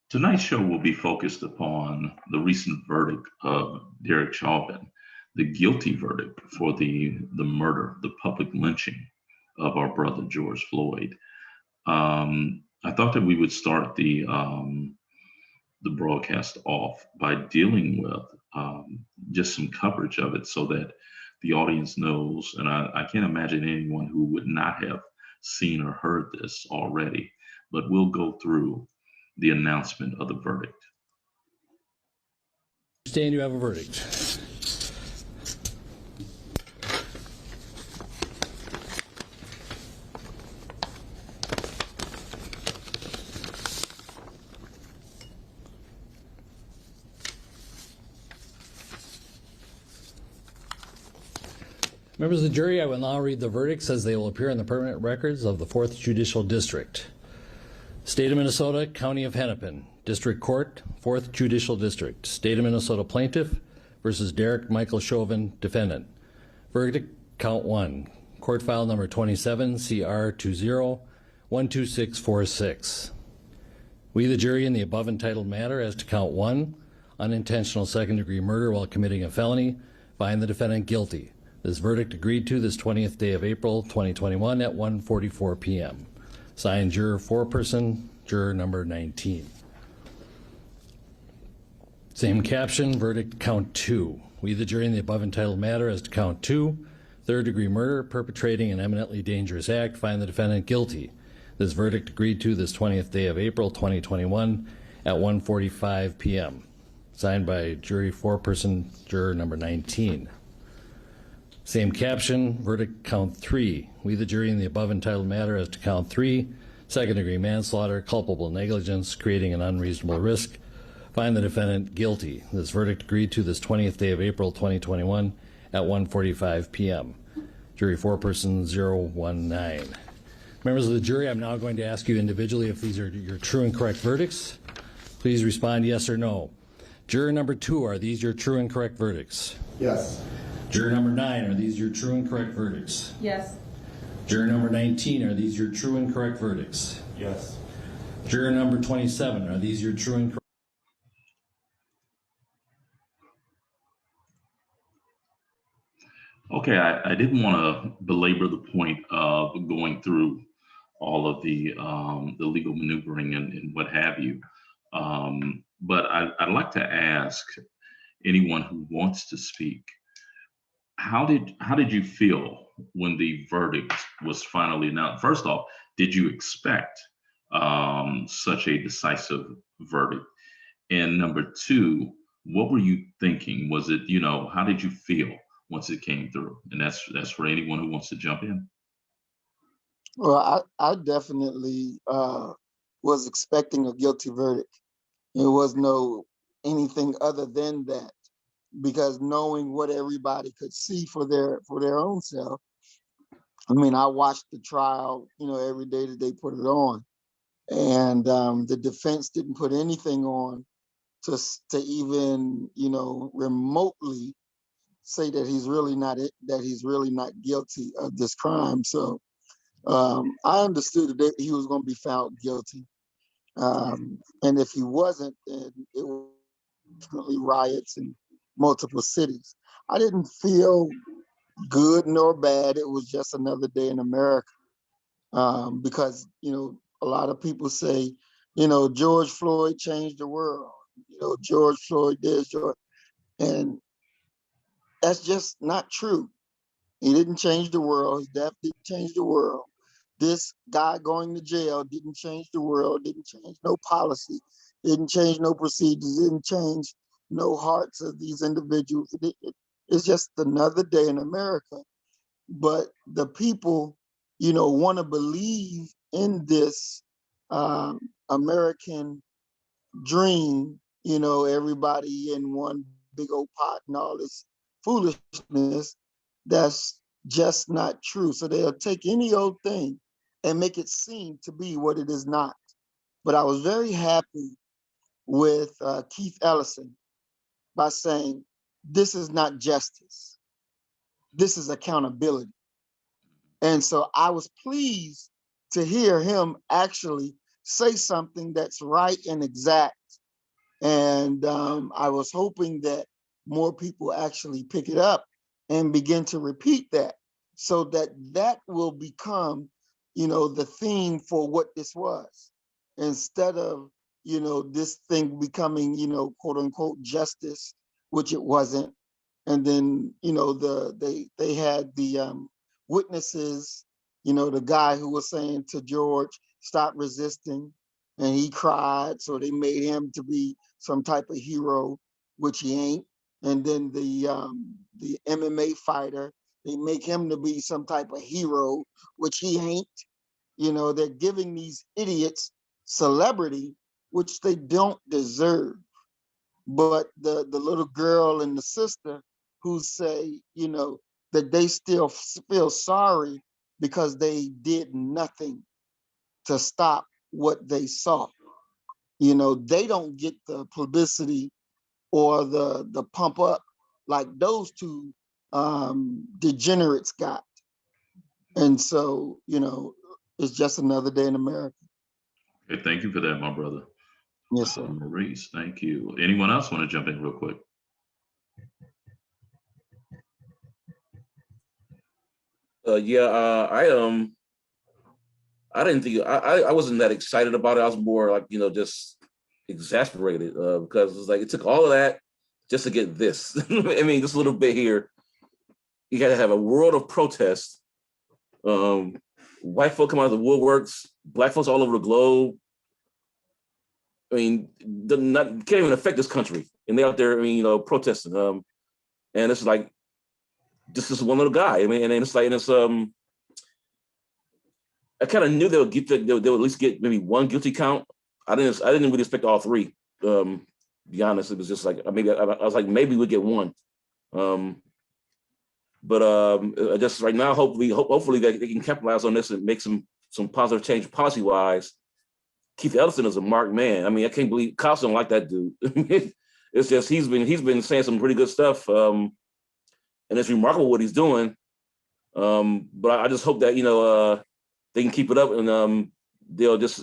Tonight's show will be focused upon the recent verdict of Derek Chauvin, the guilty verdict for the murder, the public lynching of our brother George Floyd. I thought that we would start the broadcast off by dealing with just some coverage of it so that the audience knows. And I can't imagine anyone who would not have seen or heard this already, but we'll go through the announcement of the verdict. Understand you have a verdict. Members of the jury, I will now read the verdicts as they will appear in the permanent records of the 4th Judicial District. State of Minnesota, County of Hennepin, District Court, 4th Judicial District. State of Minnesota Plaintiff versus Derek Michael Chauvin, Defendant. Verdict, Count 1. Court file number 27, CR 20-12646. We, the jury, in the above entitled matter as to Count 1, unintentional second-degree murder while committing a felony, find the defendant guilty. This verdict agreed to this 20th day of April 2021 at 1:44 p.m. Signed, juror foreperson, juror number 19. Same caption, verdict count 2. We, the jury, in the above entitled matter as to count 2, third-degree murder, perpetrating an eminently dangerous act, find the defendant guilty. This verdict agreed to this 20th day of April 2021 at 1:45 p.m. Signed by jury foreperson, juror number 19. Same caption, verdict count 3. We, the jury, in the above entitled matter as to count 3, second-degree manslaughter, culpable negligence, creating an unreasonable risk, find the defendant guilty. This verdict agreed to this 20th day of April 2021 at 1:45 p.m. Jury foreperson 019. Members of the jury, I'm now going to ask you individually if these are your true and correct verdicts. Please respond yes or no. Juror number 2, are these your true and correct verdicts? Yes. Juror number 9, are these your true and correct verdicts? Yes. Juror number 19, are these your true and correct verdicts? Yes. Juror number 27, are these your true and correct? Okay, I didn't want to belabor the point of going through all of the legal maneuvering and what have you, but I'd like to ask anyone who wants to speak, how did you feel when the verdict was finally announced? First off, did you expect such a decisive verdict? And number 2, what were you thinking? Was it, how did you feel once it came through? And that's for anyone who wants to jump in. Well, I definitely was expecting a guilty verdict. It was no anything other than that, because knowing what everybody could see for their own self. I mean, I watched the trial, every day that they put it on, and the defense didn't put anything on to even, remotely say that he's really not guilty of this crime. So I understood that he was going to be found guilty, and if he wasn't, then it was definitely riots in multiple cities. I didn't feel good nor bad. It was just another day in America, because a lot of people say, George Floyd changed the world. George Floyd did, and that's just not true. He didn't change the world. His death didn't change the world. This guy going to jail didn't change the world, didn't change no policy, didn't change no procedures, didn't change no hearts of these individuals. It's just another day in America. But the people, want to believe in this American dream, everybody in one big old pot and all this foolishness. That's just not true. So they'll take any old thing and make it seem to be what it is not. But I was very happy with Keith Ellison by saying, this is not justice. This is accountability. And so I was pleased to hear him actually say something that's right and exact. And I was hoping that more people actually pick it up and begin to repeat that, so that that will become, the theme for what this was, instead of, this thing becoming, quote unquote justice, which it wasn't. And then, they had the witnesses, the guy who was saying to George, stop resisting, and he cried, so they made him to be some type of hero, which he ain't. And then the MMA fighter, they make him to be some type of hero, which he ain't. They're giving these idiots celebrity, which they don't deserve. But the little girl and the sister who say, that they still feel sorry because they did nothing to stop what they saw. They don't get the publicity or the pump up like those two degenerates got. And so, it's just another day in America. Okay, thank you for that, my brother. Yes, sir. Maurice, thank you. Anyone else want to jump in real quick? I didn't think I wasn't that excited about it. I was more like, just exasperated because it's like it took all of that just to get this. I mean, just a little bit here. You got to have a world of protest. White folk come out of the woodworks, black folks all over the globe. I mean, can't even affect this country, and they're out there, protesting. And it's like, this is one little guy. I mean, and it's like, I kind of knew they would at least get maybe one guilty count. I didn't really expect all three. Be honest, it was just like maybe I was like maybe we'd get one. But just right now, hopefully they can capitalize on this and make some positive change policy wise. Keith Ellison is a marked man. I mean, I can't believe cops don't like that dude. It's just he's been saying some pretty good stuff, and it's remarkable what he's doing. But I just hope that they can keep it up, and they'll just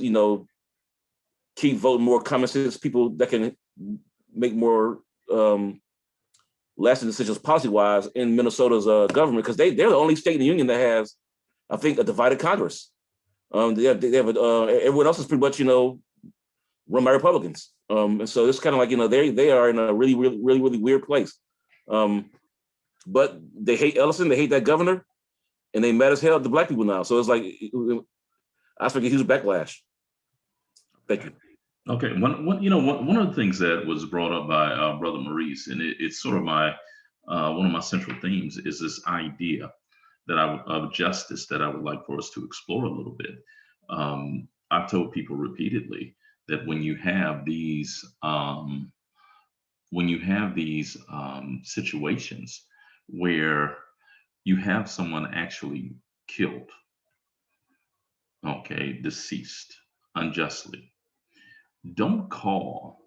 keep voting more common sense people that can make more lasting decisions policy wise in Minnesota's government, because they're the only state in the union that has, I think, a divided Congress. They have everyone else is pretty much run by Republicans, and so it's kind of like they are in a really really really really weird place. But they hate Ellison, they hate that governor, and they mad as hell at the black people now. So it's like I expect a huge backlash. Thank you. Okay, one of the things that was brought up by Brother Maurice, and it's sort of my one of my central themes, is this idea of justice that I would like for us to explore a little bit. I've told people repeatedly that when you have these situations where you have someone actually killed, okay, deceased unjustly, don't call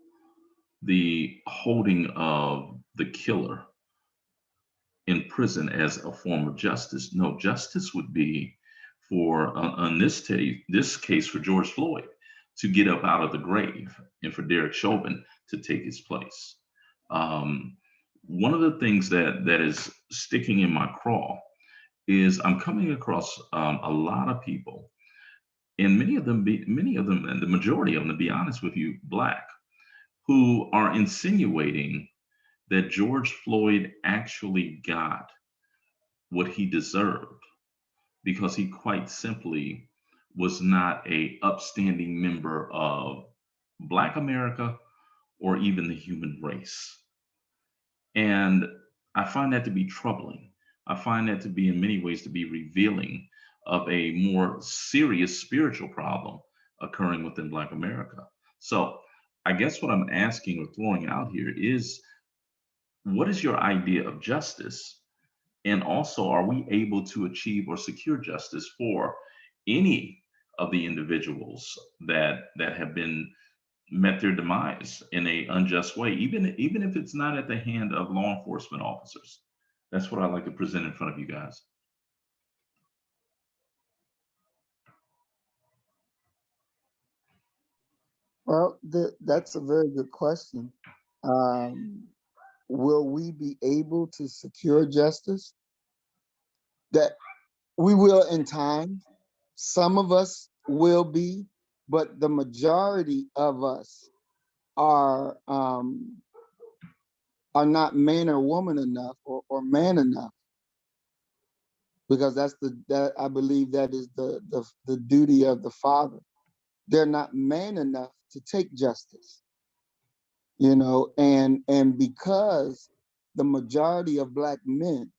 the holding of the killer in prison as a form of justice. No, justice would be for, in this case, for George Floyd to get up out of the grave, and for Derek Chauvin to take his place. One of the things that is sticking in my craw is I'm coming across a lot of people, and many of them, and the majority of them, to be honest with you, Black, who are insinuating that George Floyd actually got what he deserved because he quite simply was not a upstanding member of Black America or even the human race. And I find that to be troubling. I find that to be, in many ways, to be revealing of a more serious spiritual problem occurring within Black America. So I guess what I'm asking or throwing out here is, what is your idea of justice? And also, are we able to achieve or secure justice for any of the individuals that have been met their demise in a unjust way, even if it's not at the hand of law enforcement officers? That's what I like to present in front of you guys. Well, that's a very good question. Um, will we be able to secure justice? That we will in time. Some of us will be, but the majority of us are um, are not man or woman enough or man enough, because that I believe that is the duty of the father. They're not man enough to take justice, and because the majority of Black men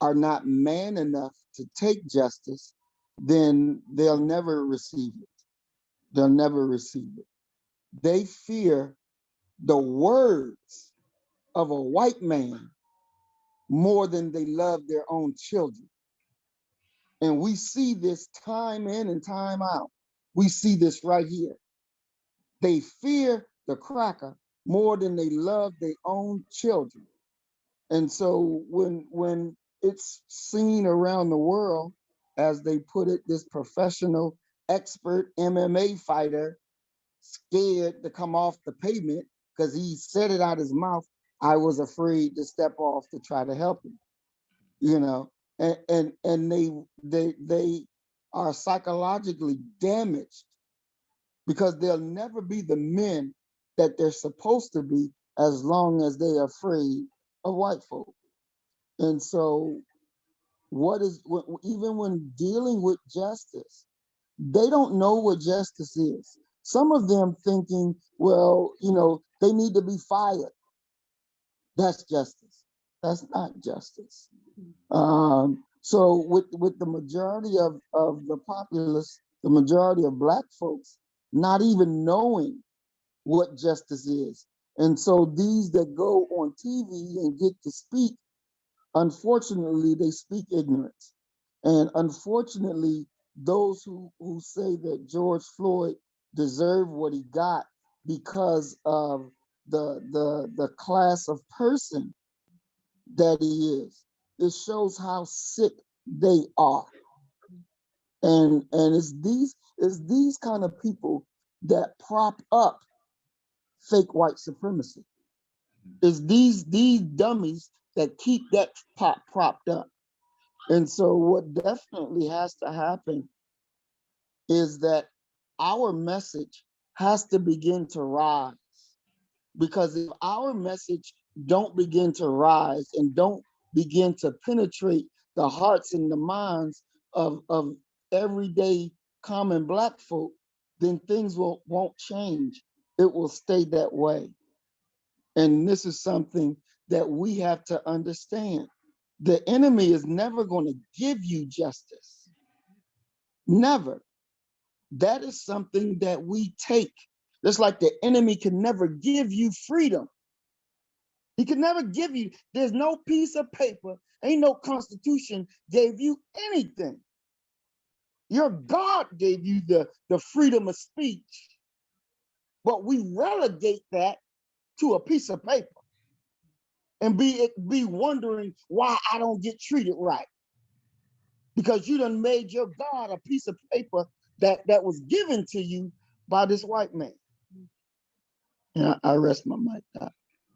are not man enough to take justice, then they'll never receive it. They'll never receive it. They fear the words of a white man more than they love their own children. And we see this time in and time out. We see this right here. They fear the cracker more than they love their own children. And so when it's seen around the world, as they put it, this professional expert MMA fighter scared to come off the pavement because he said it out his mouth, I was afraid to step off to try to help him, you know, and they are psychologically damaged because they'll never be the men that they're supposed to be as long as they're afraid of white folk. And so even when dealing with justice, they don't know what justice is. Some of them thinking, well, they need to be fired. That's justice. That's not justice. So with the majority of the populace, the majority of Black folks not even knowing what justice is. And so these that go on TV and get to speak, unfortunately, they speak ignorance. And unfortunately, those who say that George Floyd deserved what he got because of the class of person that he is, it shows how sick they are. And it's these kind of people that prop up fake white supremacy. It's these dummies that keep that pot propped up. And so what definitely has to happen is that our message has to begin to rise. Because if our message don't begin to rise and don't begin to penetrate the hearts and the minds of everyday common Black folk, then things won't change. It will stay that way. And this is something that we have to understand. The enemy is never going to give you justice. Never. That is something that we take. Just like the enemy can never give you freedom. He can never give you, there's no piece of paper, ain't no constitution gave you anything. Your God gave you the freedom of speech, but we relegate that to a piece of paper and be wondering why I don't get treated right. Because you done made your God a piece of paper that was given to you by this white man. And I rest my mic.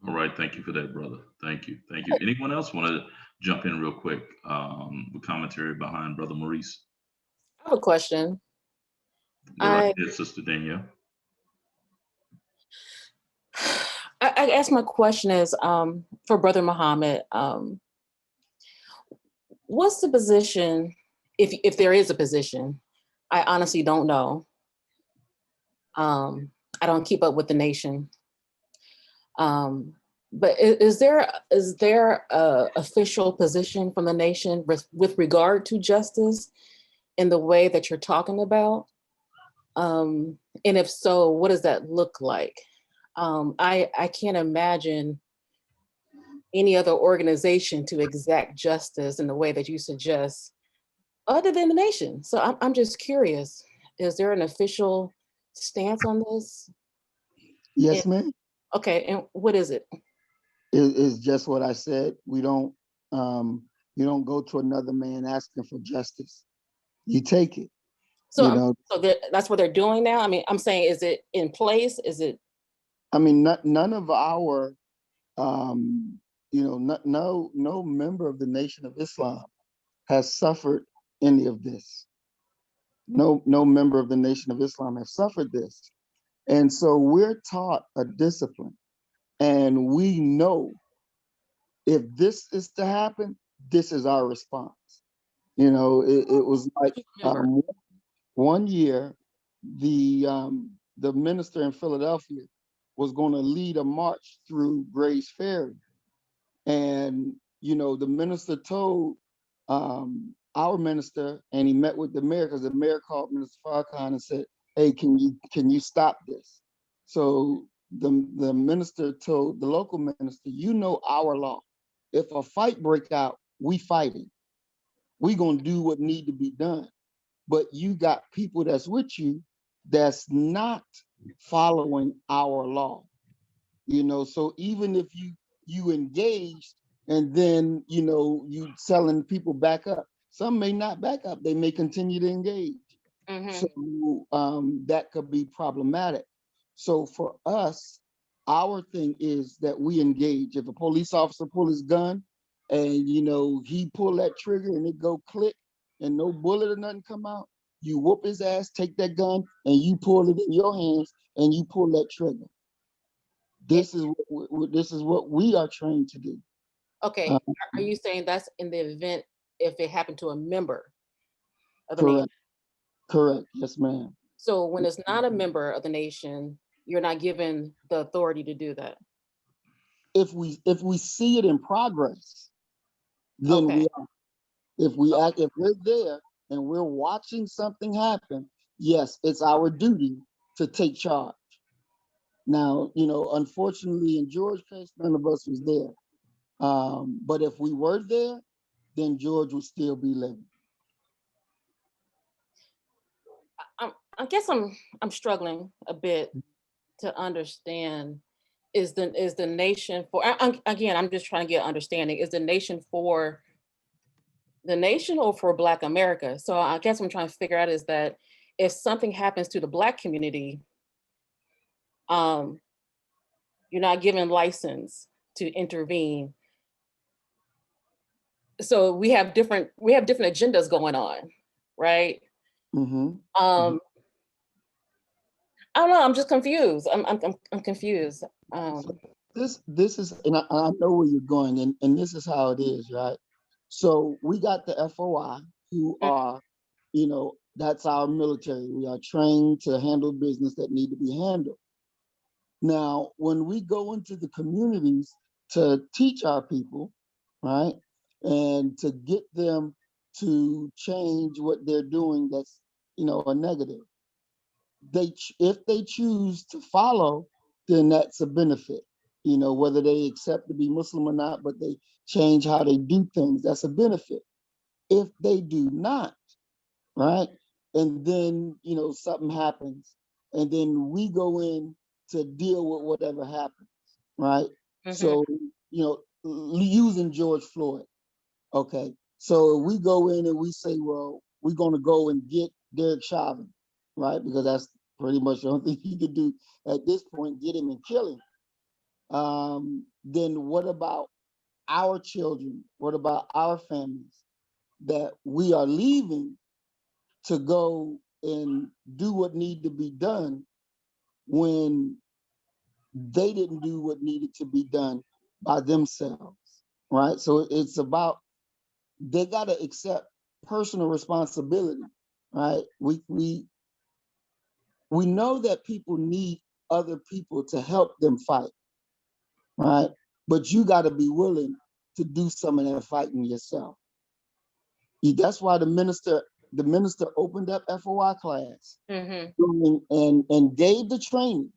All right, thank you for that, brother. Thank you. Anyone else want to jump in real quick with commentary behind Brother Maurice? I have a question. Go right ahead, Sister Danielle. I guess my question is for Brother Muhammad. What's the position, if there is a position? I honestly don't know. I don't keep up with the nation. But is there a official position from the nation with regard to justice in the way that you're talking about? And if so, what does that look like? I can't imagine any other organization to exact justice in the way that you suggest other than the nation. So I'm just curious, is there an official stance on this? Yes, ma'am. Okay, and what is it? It's just what I said. You don't go to another man asking for justice. You take it. So, You know, that's what they're doing now. I mean, I'm saying, is it in place? Is it? I mean, none of our, no member of the Nation of Islam has suffered any of this. No member of the Nation of Islam has suffered this. And so we're taught a discipline, and we know if this is to happen, this is our response. You know, it was like Remember. one year, the minister in Philadelphia was going to lead a march through Gray's Ferry, and the minister told our minister, and he met with the mayor because the mayor called Minister Farrakhan and said, "Hey, can you stop this?" So the minister told the local minister, "You know our law. If a fight break out, we fighting. We gonna do what need to be done. But you got people that's with you that's not following our law. So even if you engaged and then you selling people back up, some may not back up, they may continue to engage. So that could be problematic. So for us, our thing is that we engage. If a police officer pull his gun and he pull that trigger and it go click and no bullet or nothing come out, you whoop his ass, take that gun, and you pull it in your hands and you pull that trigger. This is what we are trained to do. Okay, are you saying that's in the event if it happened to a member of the nation? Correct. Yes, ma'am. So when it's not a member of the nation, you're not given the authority to do that. If we see it in progress, then Okay. we are. If we're there and we're watching something happen, yes, it's our duty to take charge. Now, unfortunately, in George's case, none of us was there. But if we were there, then George would still be living. I guess I'm struggling a bit to understand. Is the nation for? I'm just trying to get understanding. Is the nation for the nation or for Black America? So I guess what I'm trying to figure out is that if something happens to the Black community, you're not given license to intervene. So we have different agendas going on, right? Mm-hmm. I don't know. I'm just confused. I'm confused. So this is, and I know where you're going, and this is how it is, right? So we got the FOI, who are, that's our military. We are trained to handle business that need to be handled. Now, when we go into the communities to teach our people, right, and to get them to change what they're doing that's, a negative, if they choose to follow, then that's a benefit. Whether they accept to be Muslim or not, but they change how they do things, that's a benefit. If they do not, right, and then something happens, and then we go in to deal with whatever happens, right? So using George Floyd, okay. So we go in and we say, well, we're going to go and get Derek Chauvin, right? Because that's pretty much the only thing he could do at this point, get him and kill him. Then what about our children? What about our families that we are leaving to go and do what needed to be done when they didn't do what needed to be done by themselves, right? So it's about, they got to accept personal responsibility, right? We know that people need other people to help them fight, right? But you got to be willing to do some of that fighting yourself. That's why the minister opened up FOI class and gave the training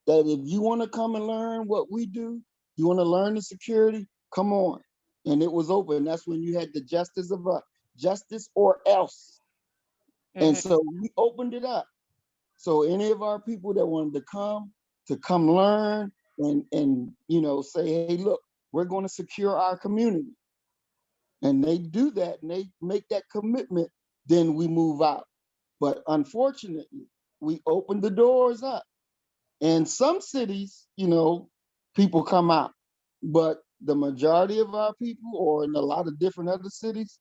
that if you want to come and learn what we do, you want to learn the security, come on. And it was open. That's when you had the justice or else. And so we opened it up. So any of our people that wanted to come learn and say, hey, look, we're going to secure our community. And they do that and they make that commitment, then we move out. But unfortunately, we opened the doors up. In some cities, people come out, but the majority of our people, or in a lot of different other cities,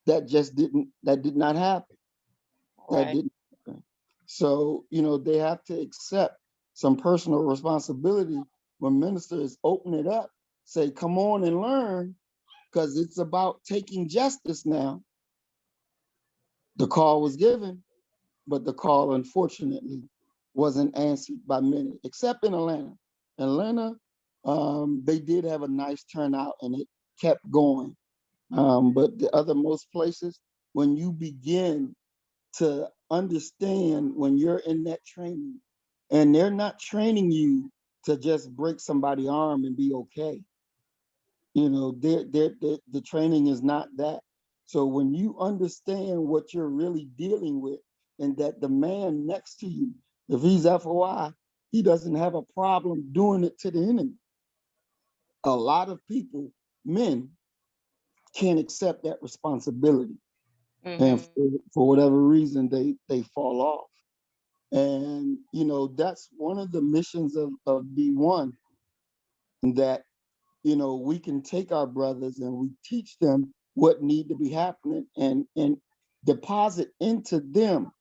that did not happen. That Right. didn't happen. So, they have to accept some personal responsibility when ministers open it up, say, come on and learn, because it's about taking justice now. The call was given, but the call, unfortunately, wasn't answered by many, except in Atlanta. Atlanta, they did have a nice turnout and it kept going. But the other most places, when you begin to understand when you're in that training, and they're not training you to just break somebody's arm and be okay. The training is not that. So when you understand what you're really dealing with, and that the man next to you, if he's FOI, he doesn't have a problem doing it to the enemy. A lot of people, men, can't accept that responsibility. And for whatever reason, they fall off. And, that's one of the missions of B1, that we can take our brothers and we teach them what need to be happening, and deposit into them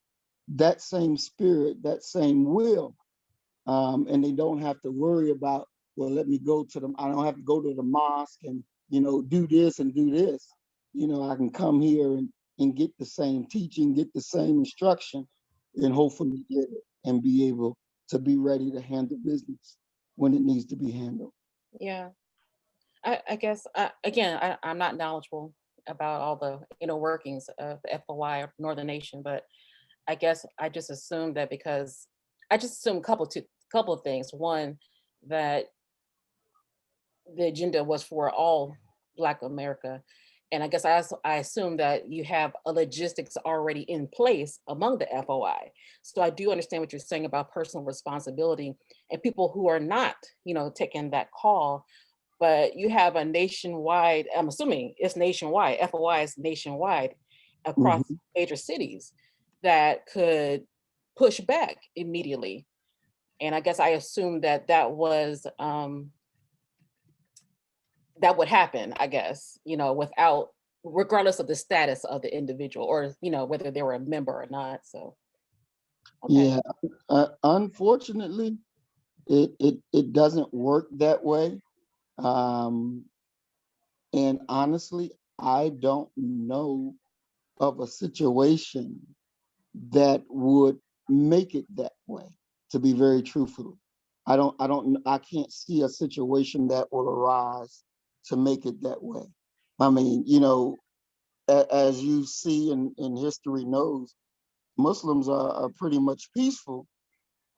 that same spirit, that same will. And they don't have to worry about, well, let me go to them. I don't have to go to the mosque and, do this and do this. I can come here and get the same teaching, get the same instruction, and hopefully get it and be able to be ready to handle business when it needs to be handled. Yeah. I guess I'm not knowledgeable about all the workings of the FOI or Northern Nation, but I guess I just assumed that because I just assumed couple of things. One, that the agenda was for all Black America. And I guess I assume that you have a logistics already in place among the FOI. So I do understand what you're saying about personal responsibility and people who are not, taking that call. But you have a nationwide, I'm assuming it's nationwide, FOI is nationwide across Mhm. major cities that could push back immediately. And I guess I assumed that was that would happen, I guess, without, regardless of the status of the individual, or, whether they were a member or not. So, okay. Yeah, unfortunately, it doesn't work that way. Um, and honestly, I don't know of a situation that would make it that way, to be very truthful. I can't see a situation that will arise to make it that way. I mean, as you see in history knows, Muslims are pretty much peaceful,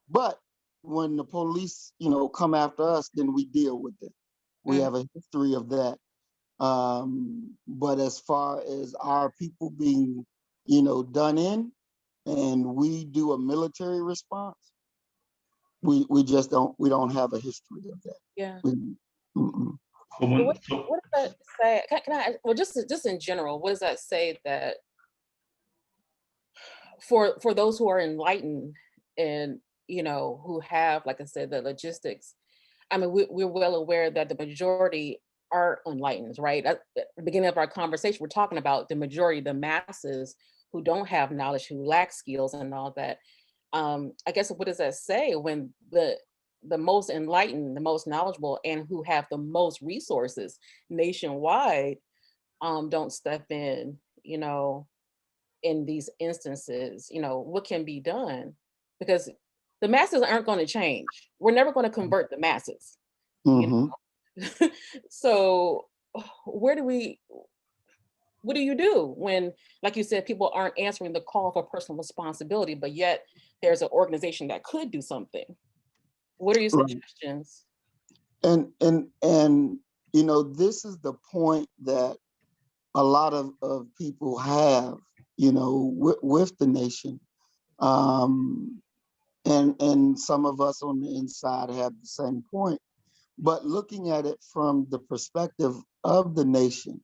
but when the police, come after us, then we deal with it. We Mm, have a history of that. But as far as our people being, done in, and we do a military response, we don't have a history of that. yeah. Mm-mm. So But when, so what does that say? Can I, well, just in general, what does that say that for those who are enlightened and, who have, like I said, the logistics? I mean, we're well aware that the majority are enlightened, right? At the beginning of our conversation, we're talking about the majority, the masses who don't have knowledge, who lack skills and all that. I guess what does that say when the most enlightened, the most knowledgeable, and who have the most resources nationwide don't step in these instances? What can be done? Because the masses aren't going to change. We're never going to convert the masses. You Mm-hmm. know? So where do we what do you do when, like you said, people aren't answering the call for personal responsibility, but yet there's an organization that could do something? What are your Right. suggestions? And this is the point that a lot of people have, with the nation. Um, and some of us on the inside have the same point. But looking at it from the perspective of the nation,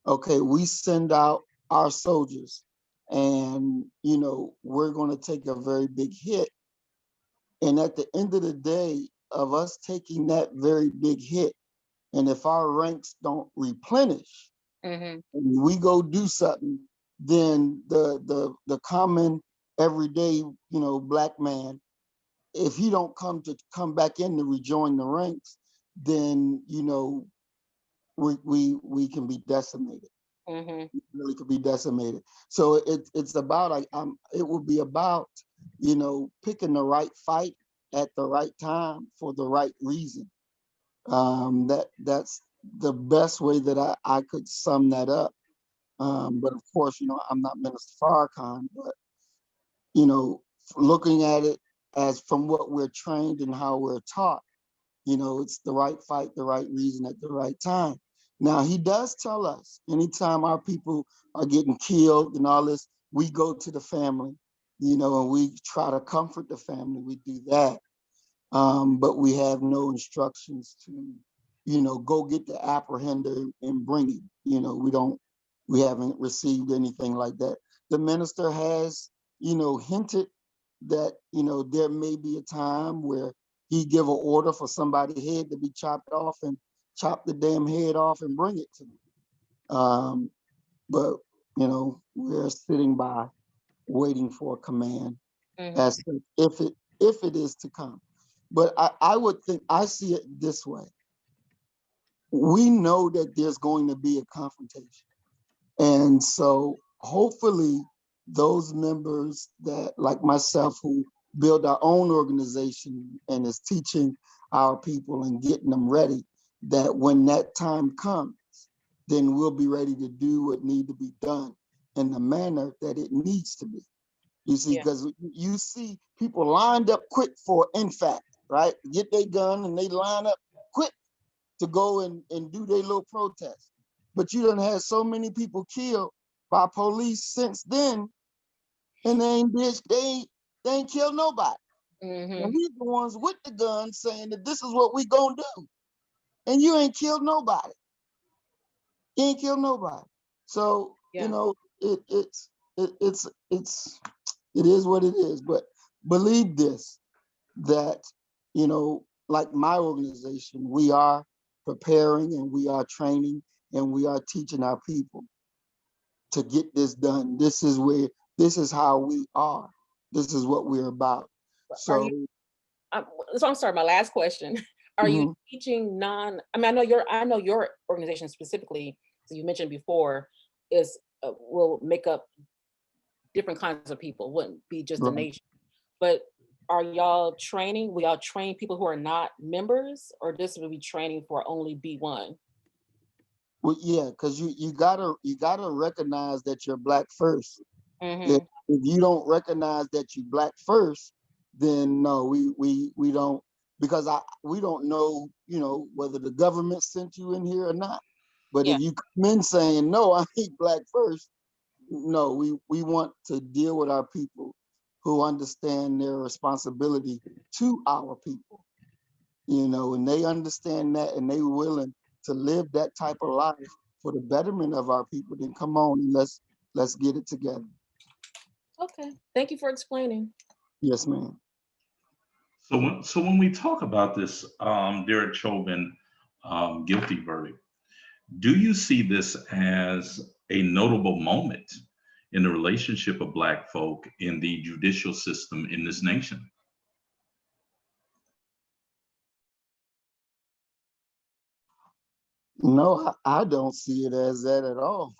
okay, we send out our soldiers and we're going to take a very big hit. And at the end of the day, of us taking that very big hit, and if our ranks don't replenish, and we go do something, then the common everyday Black man, if he don't come back in to rejoin the ranks, then we can be decimated. Really could be decimated. So it's about it will be about picking the right fight at the right time for the right reason. That's the best way that I could sum that up. But of course, I'm not Minister Farrakhan, but looking at it as from what we're trained and how we're taught, it's the right fight, the right reason at the right time. Now, he does tell us anytime our people are getting killed and all this, we go to the family, and we try to comfort the family. We do that. But we have no instructions to, go get the apprehender and bring him. We haven't received anything like that. The minister has, hinted that, there may be a time where he give an order for somebody's head to be chopped off and chop the damn head off and bring it to me. But, we're sitting by waiting for a command as to if it is to come. But I would think, I see it this way. We know that there's going to be a confrontation. And so hopefully those members that, like myself, who build our own organization and is teaching our people and getting them ready, that when that time comes, then we'll be ready to do what need to be done in the manner that it needs to be. You see, because you see people lined up quick for infact, right? Get their gun and they line up quick to go and do their little protest. But you done had so many people killed by police since then, and they ain't killed nobody. And we the ones with the guns saying that this is what we gonna do. And you ain't killed nobody. You ain't killed nobody. So, it is what it is. But believe this, that, like my organization, we are preparing and we are training and we are teaching our people to get this done. This is how we are. This is what we're about. So I'm sorry, my last question. Are you teaching I know your organization specifically, as you mentioned before, is will make up different kinds of people, wouldn't be just a nation. But are y'all training? Will y'all train people who are not members, or this will be training for only B1? Well, yeah, because you gotta recognize that you're Black first. If you don't recognize that you Black first, then no, we don't, because we don't know, whether the government sent you in here or not. But if you come in saying, no, I ain't Black first, no, we want to deal with our people who understand their responsibility to our people, and they understand that and they willing to live that type of life for the betterment of our people. Then come on and let's get it together. Okay, thank you for explaining. Yes, ma'am. So when we talk about this Derek Chauvin guilty verdict, do you see this as a notable moment in the relationship of Black folk in the judicial system in this nation? No, I don't see it as that at all.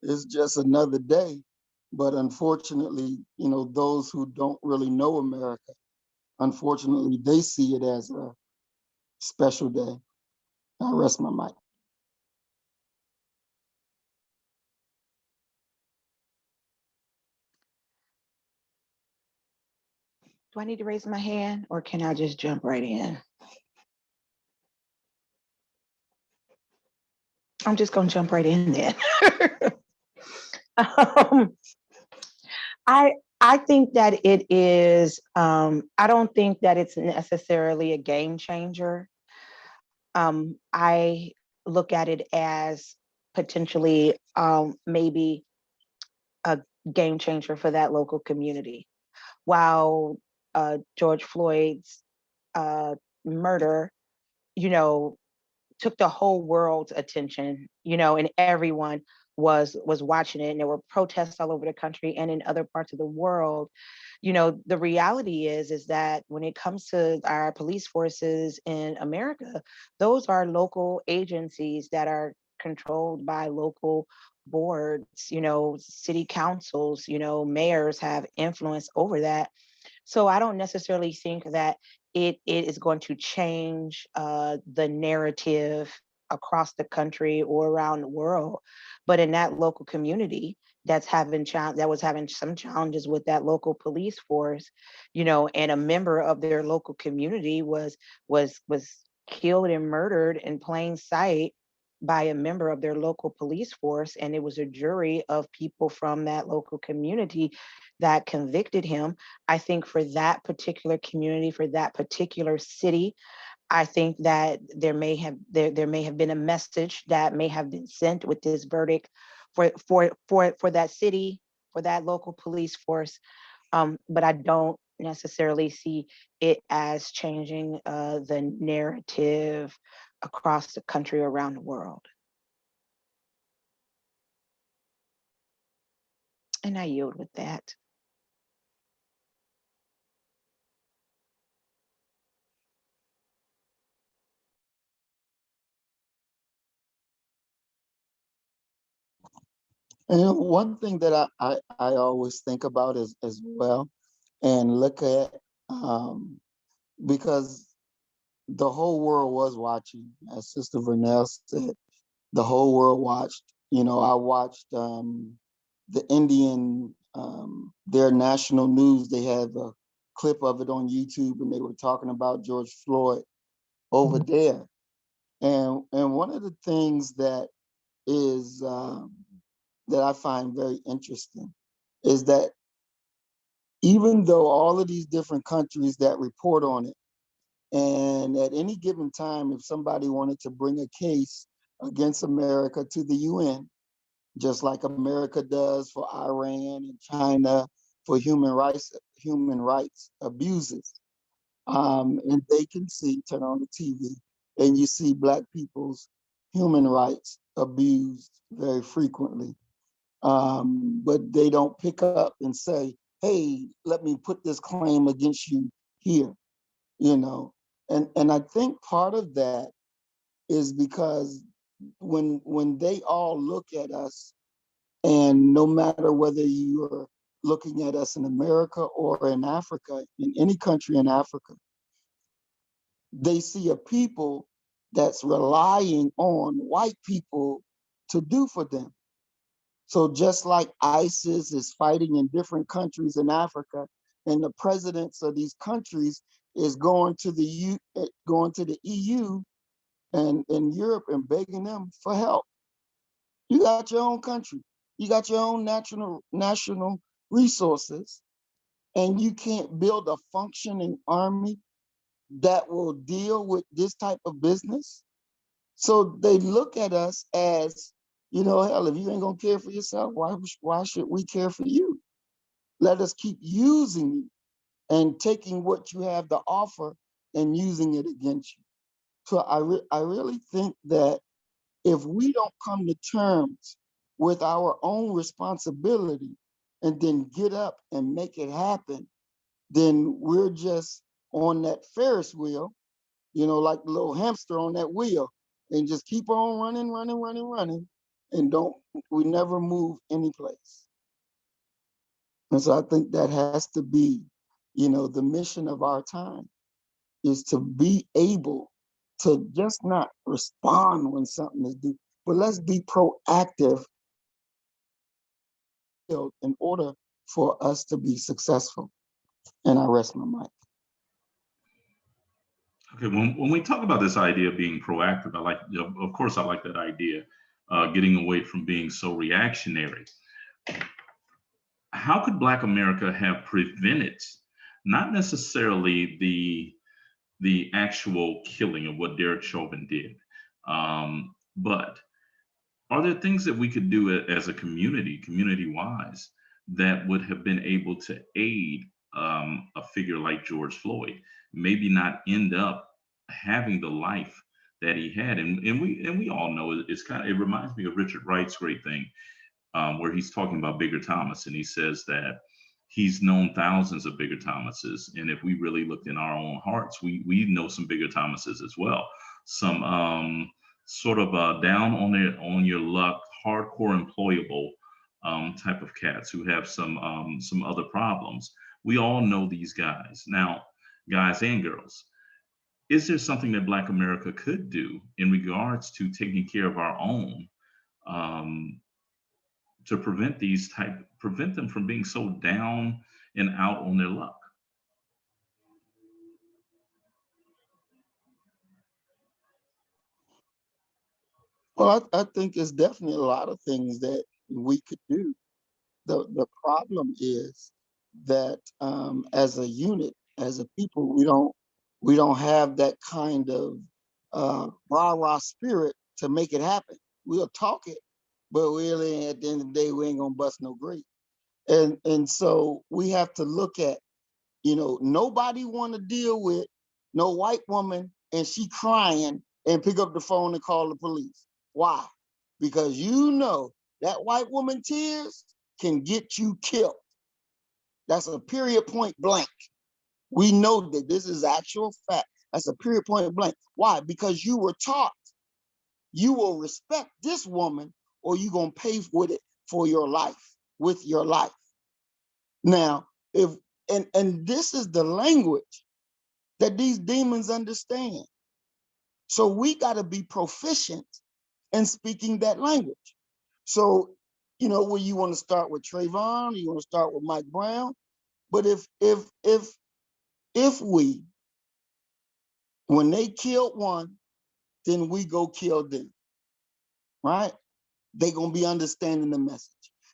It's just another day. But unfortunately, those who don't really know America, unfortunately, they see it as a special day. I rest my mic. Do I need to raise my hand or can I just jump right in? I'm just gonna jump right in then. I think that it is, I don't think that it's necessarily a game changer. I look at it as potentially maybe a game changer for that local community. While George Floyd's murder, you know, took the whole world's attention, you know, and everyone was watching it, and there were protests all over the country and in other parts of the world. You know, the reality is that when it comes to our police forces in America, those are local agencies that are controlled by local boards, you know, city councils, you know, mayors have influence over that. So I don't necessarily think that it is going to change the narrative across the country or around the world. But in that local community that was having some challenges with that local police force, you know, and a member of their local community was killed and murdered in plain sight by a member of their local police force, and it was a jury of people from that local community that convicted him. I think for that particular community, for that particular city, I think that there may have been a message that may have been sent with this verdict for that city, for that local police force. But I don't necessarily see it as changing the narrative across the country, around the world. And I yield with that. And one thing that I always think about is as well, and look at, because the whole world was watching, as Sister Vernell said, the whole world watched. You know, I watched the Indian, their national news. They have a clip of it on YouTube, and they were talking about George Floyd over there. And one of the things that is that I find very interesting is that even though all of these different countries that report on it, and at any given time, if somebody wanted to bring a case against America to the UN, just like America does for Iran and China for human rights abuses, and they can see, turn on the TV, and you see Black people's human rights abused very frequently. But they don't pick up and say, hey, let me put this claim against you here, you know. And I think part of that is because when they all look at us, and no matter whether you're looking at us in America or in Africa, in any country in Africa, they see a people that's relying on white people to do for them. So just like ISIS is fighting in different countries in Africa, and the presidents of these countries is going to the EU and Europe and begging them for help. You got your own country, you got your own national resources, and you can't build a functioning army that will deal with this type of business. So they look at us as, you know, hell, if you ain't gonna care for yourself, why should we care for you? Let us keep using you and taking what you have to offer and using it against you. So I really think that if we don't come to terms with our own responsibility and then get up and make it happen, then we're just on that Ferris wheel, you know, like the little hamster on that wheel, and just keep on running, and we never move any place. And so I think that has to be, you know, the mission of our time, is to be able to just not respond when something is due, but let's be proactive in order for us to be successful. And I rest my mic. Okay, when we talk about this idea of being proactive, of course, I like that idea, getting away from being so reactionary. How could Black America have prevented, not necessarily the actual killing of what Derek Chauvin did, but are there things that we could do as a community-wise, that would have been able to aid a figure like George Floyd, maybe not end up having the life that he had. And we all know it's kind of, it reminds me of Richard Wright's great thing, where he's talking about Bigger Thomas, and he says that he's known thousands of Bigger Thomases, and if we really looked in our own hearts, we know some Bigger Thomases as well. Some sort of down on your luck, hardcore employable type of cats who have some other problems. We all know these guys now, guys and girls. Is there something that Black America could do in regards to taking care of our own? To prevent them from being so down and out on their luck. Well, I think it's definitely a lot of things that we could do. The problem is that as a unit, as a people, we don't have that kind of rah-rah spirit to make it happen. We'll talk it, but really at the end of the day, we ain't gonna bust no grape. And so we have to look at, nobody want to deal with no white woman and she crying and pick up the phone and call the police. Why? Because that white woman tears can get you killed. That's a period point blank. We know that this is actual fact. That's a period point blank. Why? Because you were taught you will respect this woman or you're going to pay with it for your life, with your life. Now, and this is the language that these demons understand. So we got to be proficient in speaking that language. So, where you want to start with Trayvon, you want to start with Mike Brown, but if we, when they killed one, then we go kill them, right? They gonna be understanding the message.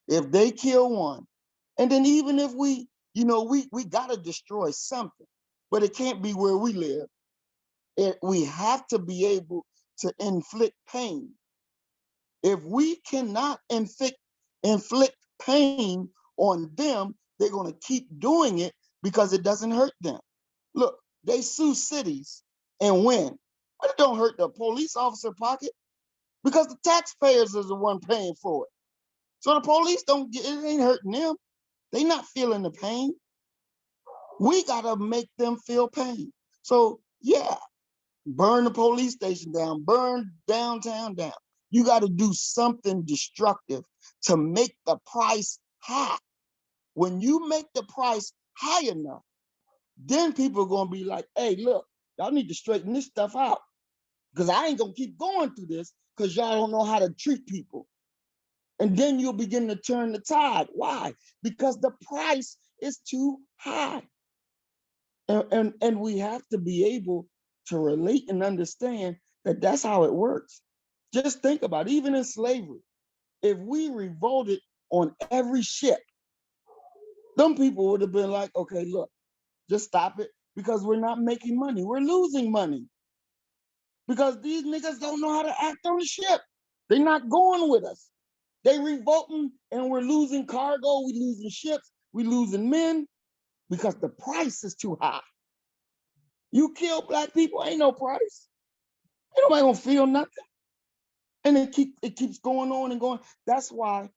If they kill one, and then even if we gotta destroy something, but it can't be where we live. We have to be able to inflict pain. If we cannot inflict pain on them, they're gonna keep doing it because it doesn't hurt them. Look, they sue cities and win, but it don't hurt the police officer pocket because the taxpayers is the one paying for it. So the police don't get it, ain't hurting them. They not feeling the pain. We gotta make them feel pain. So yeah, burn the police station down, burn downtown down. You gotta do something destructive to make the price high. When you make the price high enough, then people are gonna be like, hey, look, y'all need to straighten this stuff out. Because I ain't gonna keep going through this because y'all don't know how to treat people. And then you'll begin to turn the tide. Why? Because the price is too high. And we have to be able to relate and understand that that's how it works. Just think about it, even in slavery, if we revolted on every ship, them people would have been like, okay, look, just stop it because we're not making money. We're losing money because these niggas don't know how to act on the ship. They're not going with us. They revolting and we're losing cargo, we losing ships, we losing men because the price is too high. You kill Black people, ain't no price. Ain't nobody gonna feel nothing. And it keeps going on and going. That's why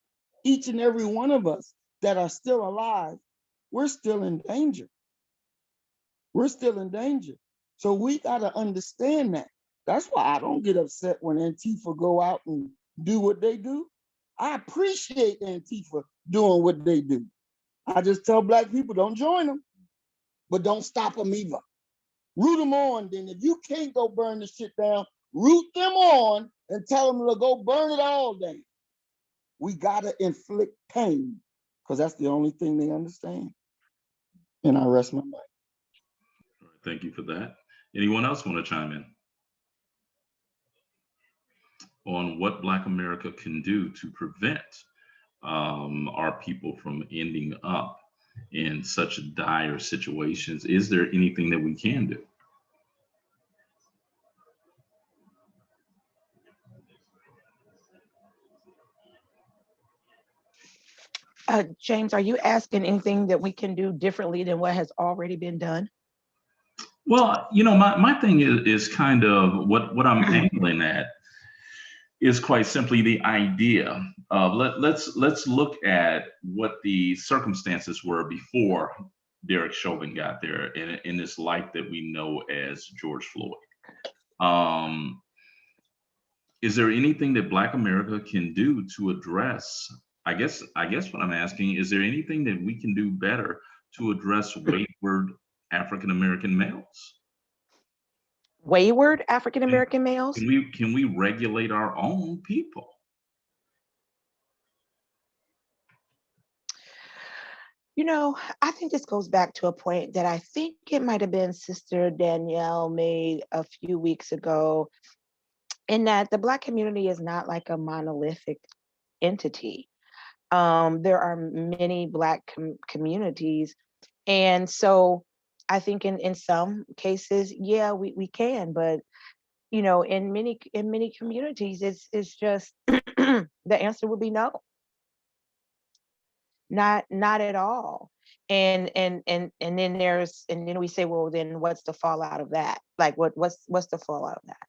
each and every one of us that are still alive, we're still in danger. We're still in danger. So we gotta understand that. That's why I don't get upset when Antifa go out and do what they do. I appreciate Antifa doing what they do. I just tell Black people, don't join them, but don't stop them either. Root them on, then if you can't go burn the shit down, root them on and tell them to go burn it all down. We gotta inflict pain because that's the only thing they understand. And I rest my mic. Thank you for that. Anyone else want to chime in on what Black America can do to prevent our people from ending up in such dire situations? Is there anything that we can do? James, are you asking anything that we can do differently than what has already been done? Well, my thing is kind of what I'm angling at is quite simply the idea of let's look at what the circumstances were before Derek Chauvin got there in this life that we know as George Floyd. Um, is there anything that Black America can do to address? I guess what I'm asking, is there anything that we can do better to address wayward African American males? Wayward African Can, American males? can we regulate our own people? I think this goes back to a point that I think it might have been Sister Danielle made a few weeks ago, in that the Black community is not like a monolithic entity. There are many Black communities. And so I think in some cases, yeah, we can, but in many communities, it's just the answer would be no, not at all. And then we say, well, then what's the fallout of that? Like what's the fallout of that?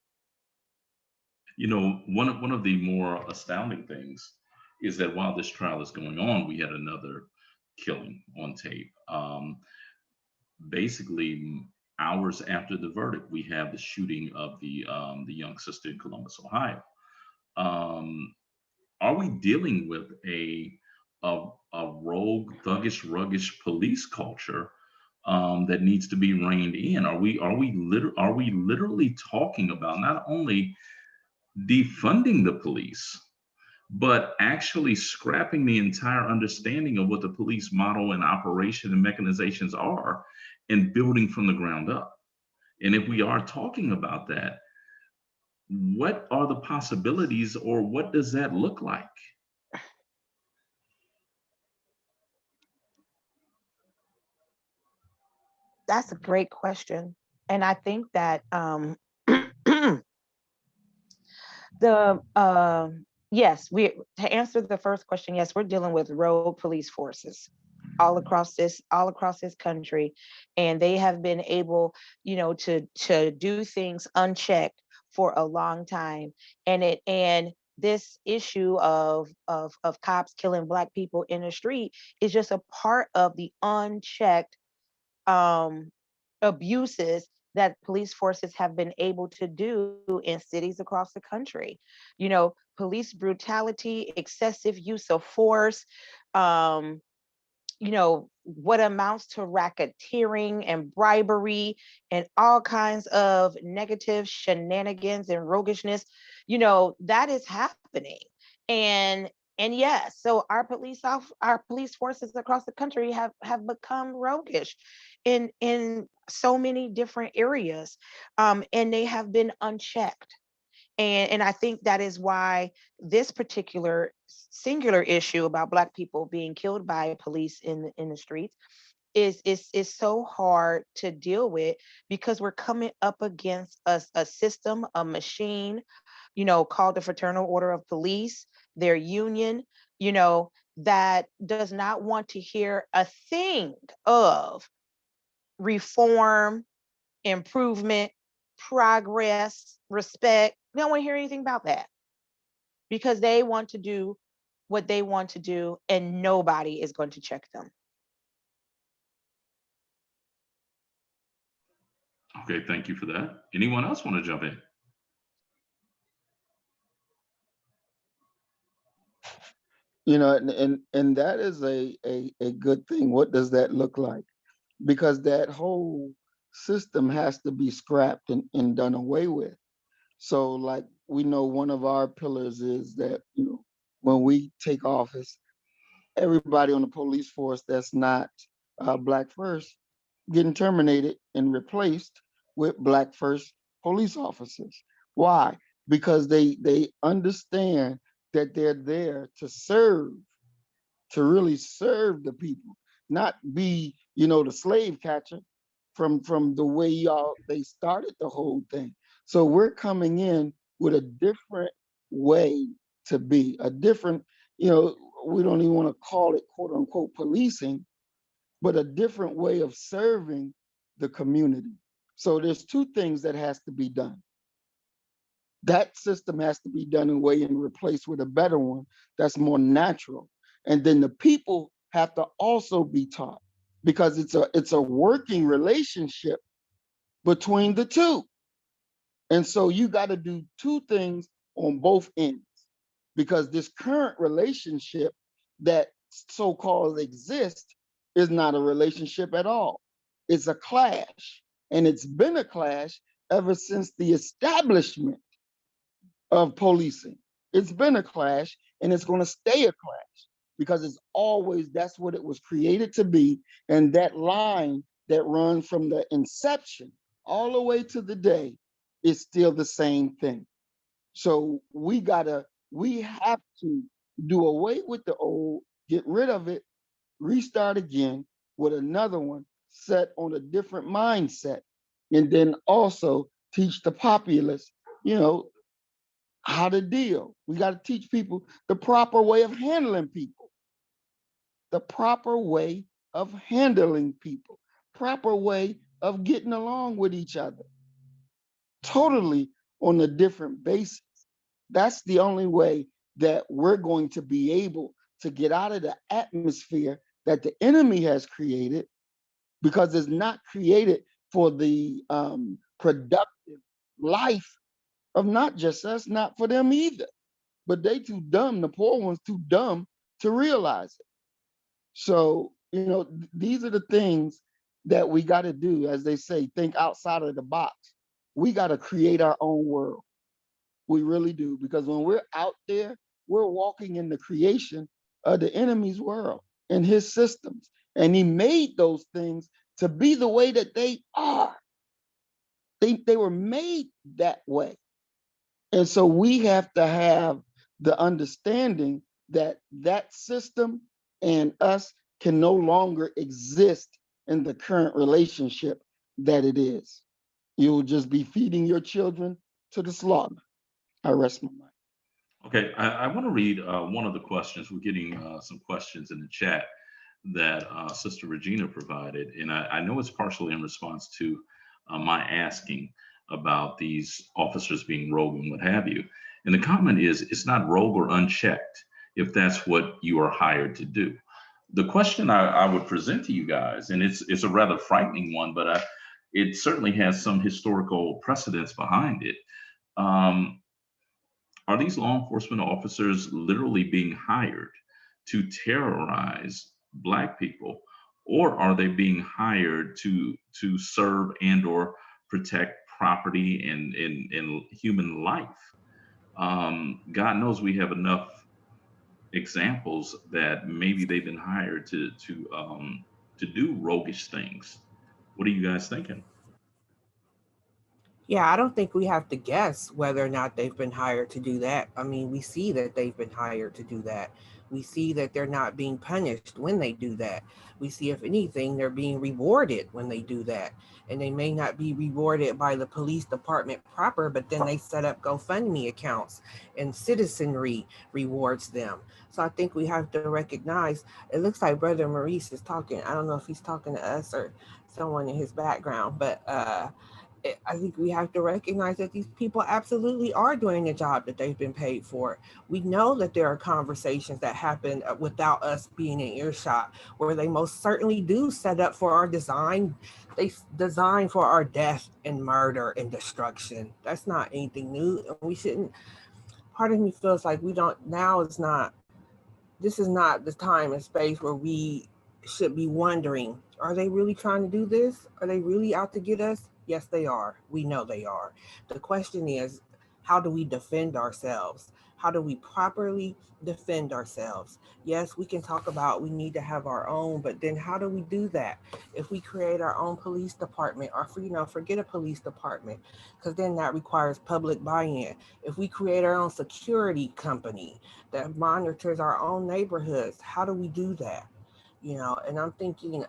One of the more astounding things is that while this trial is going on, we had another killing on tape. Basically, hours after the verdict, we have the shooting of the young sister in Columbus, Ohio. Um, are we dealing with a rogue, thuggish, ruggish police culture that needs to be reined in? Are we literally talking about not only defunding the police, but actually scrapping the entire understanding of what the police model and operation and mechanizations are and building from the ground up? And if we are talking about that, what are the possibilities or what does that look like? That's a great question. And I think that the yes, we to answer the first question, yes, we're dealing with rogue police forces all across this country, and they have been able, to do things unchecked for a long time. And this issue of cops killing Black people in the street is just a part of the unchecked um abuses that police forces have been able to do in cities across the country. Police brutality, excessive use of force, um, what amounts to racketeering and bribery and all kinds of negative shenanigans and roguishness, that is happening. And yes, so our police forces across the country have become roguish in so many different areas, and they have been unchecked. And I think that is why this particular singular issue about Black people being killed by police in the streets is so hard to deal with, because we're coming up against a system, a machine, called the Fraternal Order of Police, their union, that does not want to hear a thing of reform, improvement, progress, respect. They don't want to hear anything about that, because they want to do what they want to do, and nobody is going to check them. Okay, thank you for that. Anyone else want to jump in? And that is a good thing. What does that look like? Because that whole system has to be scrapped and done away with. So, like, we know one of our pillars is that, when we take office, everybody on the police force that's not Black first getting terminated and replaced with Black first police officers. Why? Because they understand that they're there to serve, to really serve the people, not be, the slave catcher from the way y'all they started the whole thing. So we're coming in with a different way to be, a different, we don't even want to call it quote unquote policing, but a different way of serving the community. So there's two things that has to be done. That system has to be done in a way and replaced with a better one that's more natural. And then the people have to also be taught, because it's a working relationship between the two. And so you got to do two things on both ends, because this current relationship that so-called exists is not a relationship at all. It's a clash. And it's been a clash ever since the establishment of policing. It's been a clash, and it's going to stay a clash, because it's always, that's what it was created to be. And that line that runs from the inception all the way to the day is still the same thing. So we have to do away with the old, get rid of it, restart again with another one set on a different mindset. And then also teach the populace, you know, how to deal. We got to teach people the proper way of handling people, the proper way of handling people, proper way of getting along with each other, totally on a different basis. That's the only way that we're going to be able to get out of the atmosphere that the enemy has created, because it's not created for the productive life of not just us, not for them either. But they too dumb, the poor ones too dumb to realize it. So, you know, these are the things that we got to do. As they say, think outside of the box. We got to create our own world. We really do. Because when we're out there, we're walking in the creation of the enemy's world and his systems. And he made those things to be the way that they are. They were made that way. And so we have to have the understanding that that system and us can no longer exist in the current relationship that it is. You will just be feeding your children to the slaughter. I rest my mind. Okay, I want to read one of the questions. We're getting some questions in the chat that Sister Regina provided, and I know it's partially in response to my asking about these officers being rogue and what have you. And the comment is, it's not rogue or unchecked if that's what you are hired to do. The question I would present to you guys, and it's a rather frightening one, but it certainly has some historical precedence behind it. Um, are these law enforcement officers literally being hired to terrorize Black people, or are they being hired to serve and or protect property and human life? God knows we have enough examples that maybe they've been hired to do roguish things. What are you guys thinking? Yeah, I don't think we have to guess whether or not they've been hired to do that. I mean, we see that they've been hired to do that. We see that they're not being punished when they do that. We see, if anything, they're being rewarded when they do that. And they may not be rewarded by the police department proper, but then they set up GoFundMe accounts and citizenry rewards them. So I think we have to recognize, it looks like Brother Maurice is talking. I don't know if he's talking to us or someone in his background, but I think we have to recognize that these people absolutely are doing the job that they've been paid for. We know that there are conversations that happen without us being in earshot, where they most certainly do set up for our design. They design for our death and murder and destruction. That's not anything new. And we shouldn't, part of me feels like we don't, now is not, this is not the time and space where we should be wondering, are they really trying to do this? Are they really out to get us? Yes, they are. We know they are. The question is, how do we defend ourselves? How do we properly defend ourselves? Yes, we can talk about we need to have our own, but then how do we do that? If we create our own police department, or forget a police department, because then that requires public buy-in. If we create our own security company that monitors our own neighborhoods, how do we do that? And I'm thinking,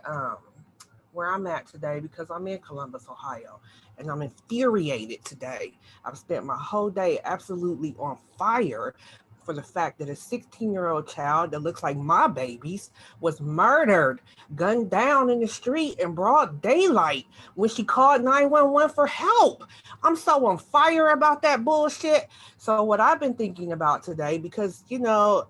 where I'm at today, because I'm in Columbus, Ohio, and I'm infuriated today. I've spent my whole day absolutely on fire for the fact that a 16-year-old child that looks like my baby's was murdered, gunned down in the street in broad daylight when she called 911 for help. I'm so on fire about that bullshit. So what I've been thinking about today, because, you know,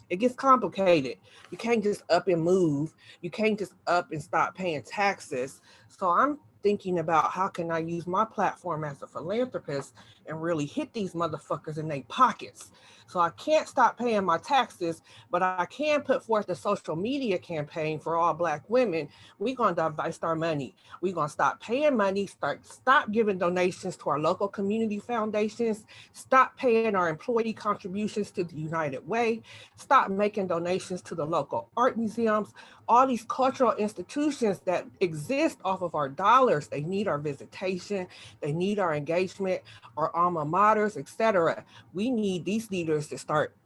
it gets complicated. You can't just up and move. You can't just up and stop paying taxes. So I'm thinking about how can I use my platform as a philanthropist and really hit these motherfuckers in their pockets. So I can't stop paying my taxes, but I can put forth a social media campaign for all Black women. We're going to divest our money. We're going to stop paying money, stop giving donations to our local community foundations, stop paying our employee contributions to the United Way, stop making donations to the local art museums, all these cultural institutions that exist off of our dollars. They need our visitation, they need our engagement, our alma maters, etc. We need these leaders to start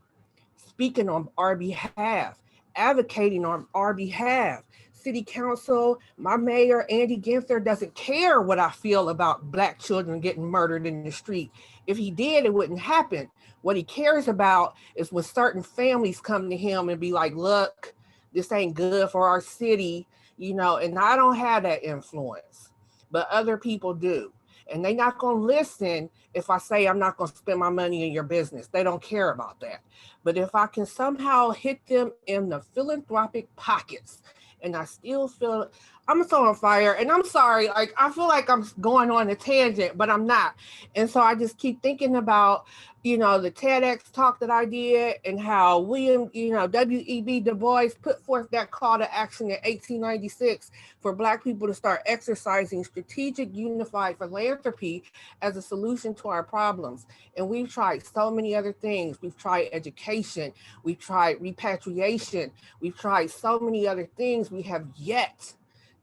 speaking on our behalf, advocating on our behalf. City Council, my mayor, Andy Ginther, doesn't care what I feel about Black children getting murdered in the street. If he did, it wouldn't happen. What he cares about is when certain families come to him and be like, look, this ain't good for our city, you know, and I don't have that influence, but other people do. And they're not going to listen if I say I'm not going to spend my money in your business. They don't care about that. But if I can somehow hit them in the philanthropic pockets, and I still feel, I'm so on fire, and I'm sorry, like I feel like I'm going on a tangent, but I'm not. And so I just keep thinking about, you know, the TEDx talk that I did and how William, you know, W.E.B. Du Bois put forth that call to action in 1896 for Black people to start exercising strategic unified philanthropy as a solution to our problems. And we've tried so many other things. We've tried education, we've tried repatriation, we've tried so many other things. We have yet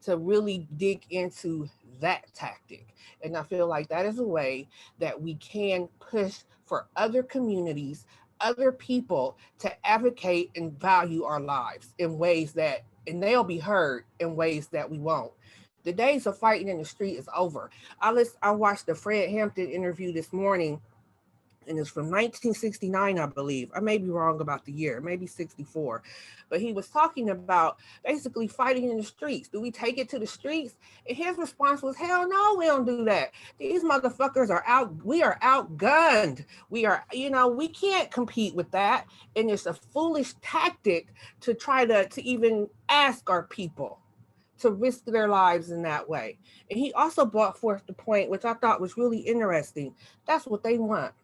to really dig into that tactic. And I feel like that is a way that we can push for other communities, other people to advocate and value our lives in ways that, and they'll be heard in ways that we won't. The days of fighting in the street is over. I watched the Fred Hampton interview this morning, and it's from 1969, I believe. I may be wrong about the year, maybe 64. But he was talking about basically fighting in the streets. Do we take it to the streets? And his response was, hell no, we don't do that. These motherfuckers are out, we are outgunned. We are, you know, we can't compete with that. And it's a foolish tactic to try to even ask our people to risk their lives in that way. And he also brought forth the point, which I thought was really interesting. That's what they want.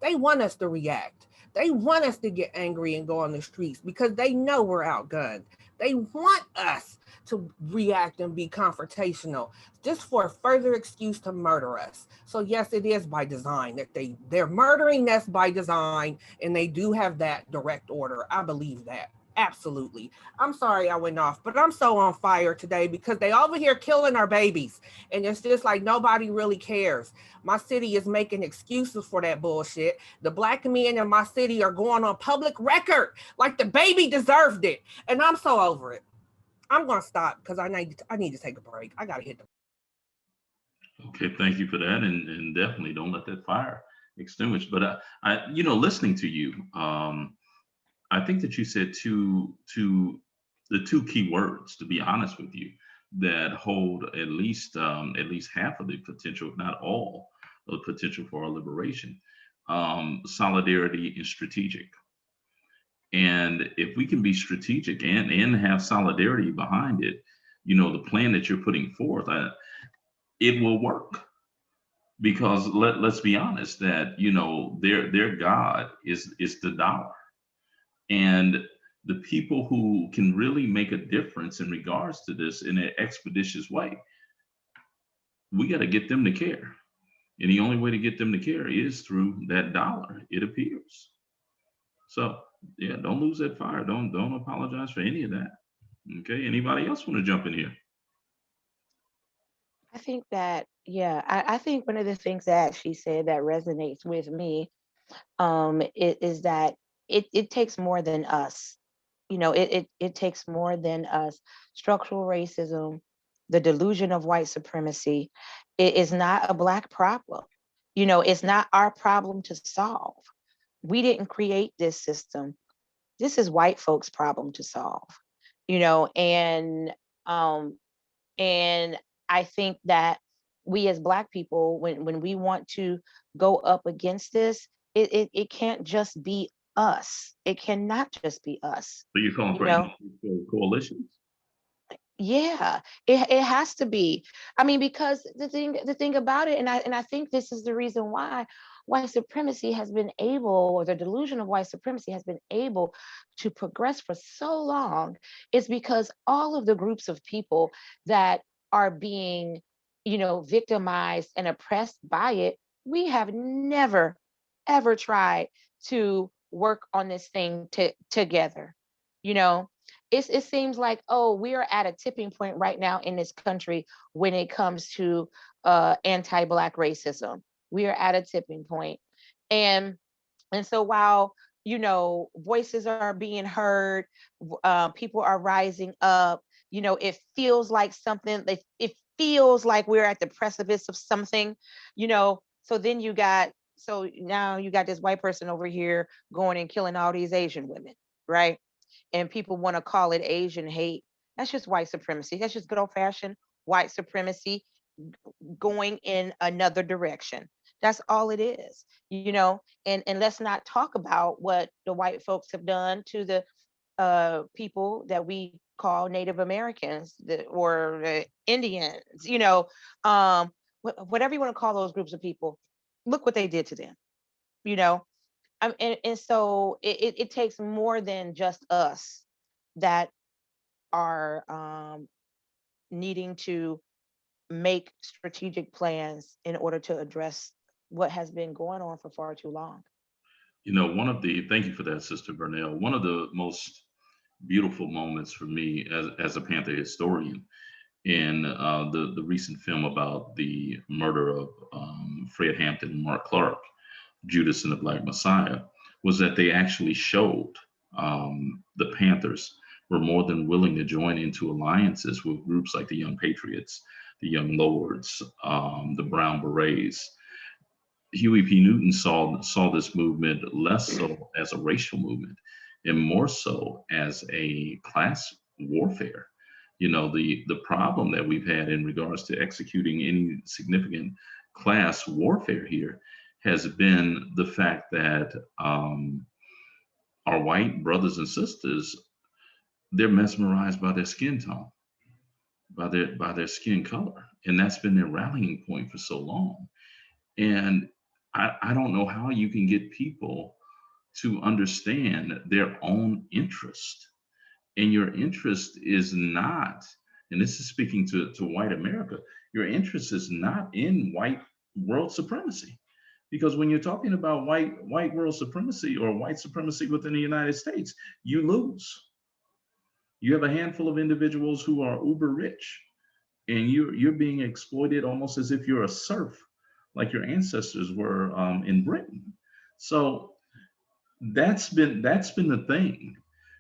They want us to react. They want us to get angry and go on the streets because they know we're outgunned. They want us to react and be confrontational just for a further excuse to murder us. So yes, it is by design that they're murdering us by design, and they do have that direct order. I believe that. Absolutely. I'm sorry I went off, but I'm so on fire today because they over here killing our babies. And it's just like nobody really cares. My city is making excuses for that bullshit. The Black men in my city are going on public record like the baby deserved it. And I'm so over it. I'm going to stop because I need to take a break. I got to hit the. Okay, thank you for that, and definitely don't let that fire extinguish. But you know, listening to you, I think that you said the two key words, to be honest with you, that hold at least half of the potential, if not all, of the potential for our liberation. Solidarity and strategic. And if we can be strategic and have solidarity behind it, you know, the plan that you're putting forth, it will work. Because let's be honest, that you know their God is the dollar, and the people who can really make a difference in regards to this in an expeditious way, we got to get them to care. And the only way to get them to care is through that dollar, it appears. So yeah, don't lose that fire. Don't apologize for any of that. Okay. Anybody else want to jump in here? I think that, yeah, I think one of the things that she said that resonates with me is that it takes more than us. You know, it takes more than us. Structural racism, the delusion of white supremacy, it is not a Black problem. You know, it's not our problem to solve. We didn't create this system. This is white folks' problem to solve, um, and I think that we as Black people, when we want to go up against this, it can't just be us. It cannot just be us. So you're calling You for know, coalitions? yeah, it has to be. I mean, because the thing about it, and I think this is the reason why white supremacy has been able, or the delusion of white supremacy has been able to progress for so long, is because all of the groups of people that are being, victimized and oppressed by it, we have never ever tried to work on this thing together. You know, it seems like, oh, we are at a tipping point right now in this country when it comes to anti-Black racism. We are at a tipping point. And and so while, voices are being heard, people are rising up, it feels like something, it feels like we're at the precipice of something, so then now you got this white person over here going and killing all these Asian women, right? And people want to call it Asian hate. That's just white supremacy. That's just good old fashioned white supremacy going in another direction. That's all it is, and let's not talk about what the white folks have done to the people that we call Native Americans, or Indians, whatever you want to call those groups of people. Look what they did to them, you know. And so it takes more than just us that are needing to make strategic plans in order to address what has been going on for far too long. Thank you for that, Sister Vernell. One of the most beautiful moments for me as a Panther historian in the recent film about the murder of Fred Hampton and Mark Clark, Judas and the Black Messiah, was that they actually showed the Panthers were more than willing to join into alliances with groups like the Young Patriots, the Young Lords, the Brown Berets. Huey P. Newton saw this movement less so as a racial movement and more so as a class warfare. The problem that we've had in regards to executing any significant class warfare here has been the fact that our white brothers and sisters, they're mesmerized by their skin tone, by their skin color, and that's been their rallying point for so long. And I don't know how you can get people to understand their own interest. And your interest is not, and this is speaking to white America, your interest is not in white world supremacy. Because when you're talking about white world supremacy or white supremacy within the United States, you lose. You have a handful of individuals who are uber rich, and you're being exploited almost as if you're a serf, like your ancestors were in Britain. So that's been the thing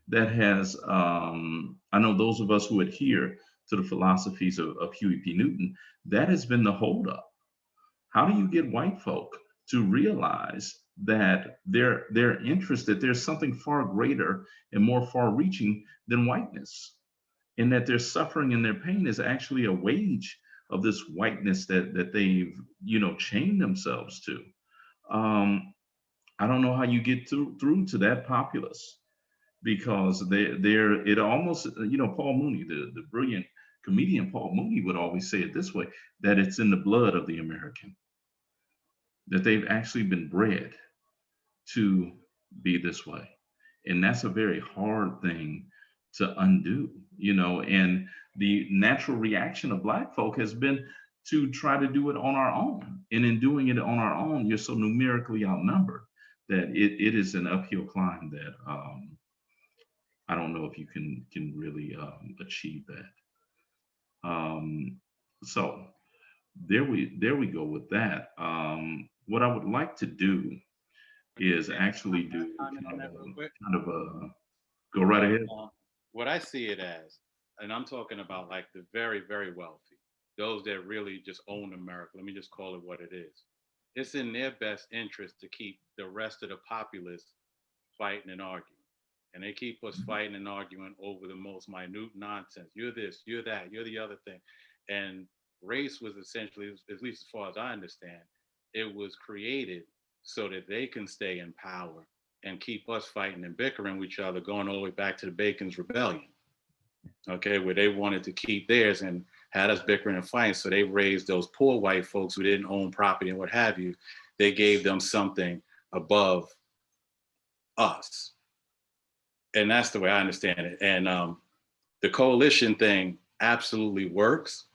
that has I know those of us who adhere to the philosophies of Huey P. Newton, that has been the holdup. How do you get white folk to realize that their interest, that there's something far greater and more far reaching than whiteness, and that their suffering and their pain is actually a wage of this whiteness that they've chained themselves to. um, I don't know how you get through to that populace, because they're it almost, Paul Mooney, the brilliant comedian Paul Mooney, would always say it this way, that it's in the blood of the American, that they've actually been bred to be this way. And that's a very hard thing to undo, and the natural reaction of Black folk has been to try to do it on our own. And in doing it on our own, you're so numerically outnumbered that it is an uphill climb that I don't know if you can really achieve that. So there we go with that. What I would like to do is actually do Comment on that real quick. kind of a go right ahead. What I see it as, and I'm talking about like the very, very wealthy, those that really just own America. Let me just call it what it is. It's in their best interest to keep the rest of the populace fighting and arguing. And they keep us fighting and arguing over the most minute nonsense. You're this, you're that, you're the other thing. And race was essentially, at least as far as I understand, it was created so that they can stay in power and keep us fighting and bickering with each other, going all the way back to the Bacon's Rebellion, okay, where they wanted to keep theirs and had us bickering and fighting. So they raised those poor white folks who didn't own property and what have you. They gave them something above us. And that's the way I understand it. And the coalition thing absolutely works.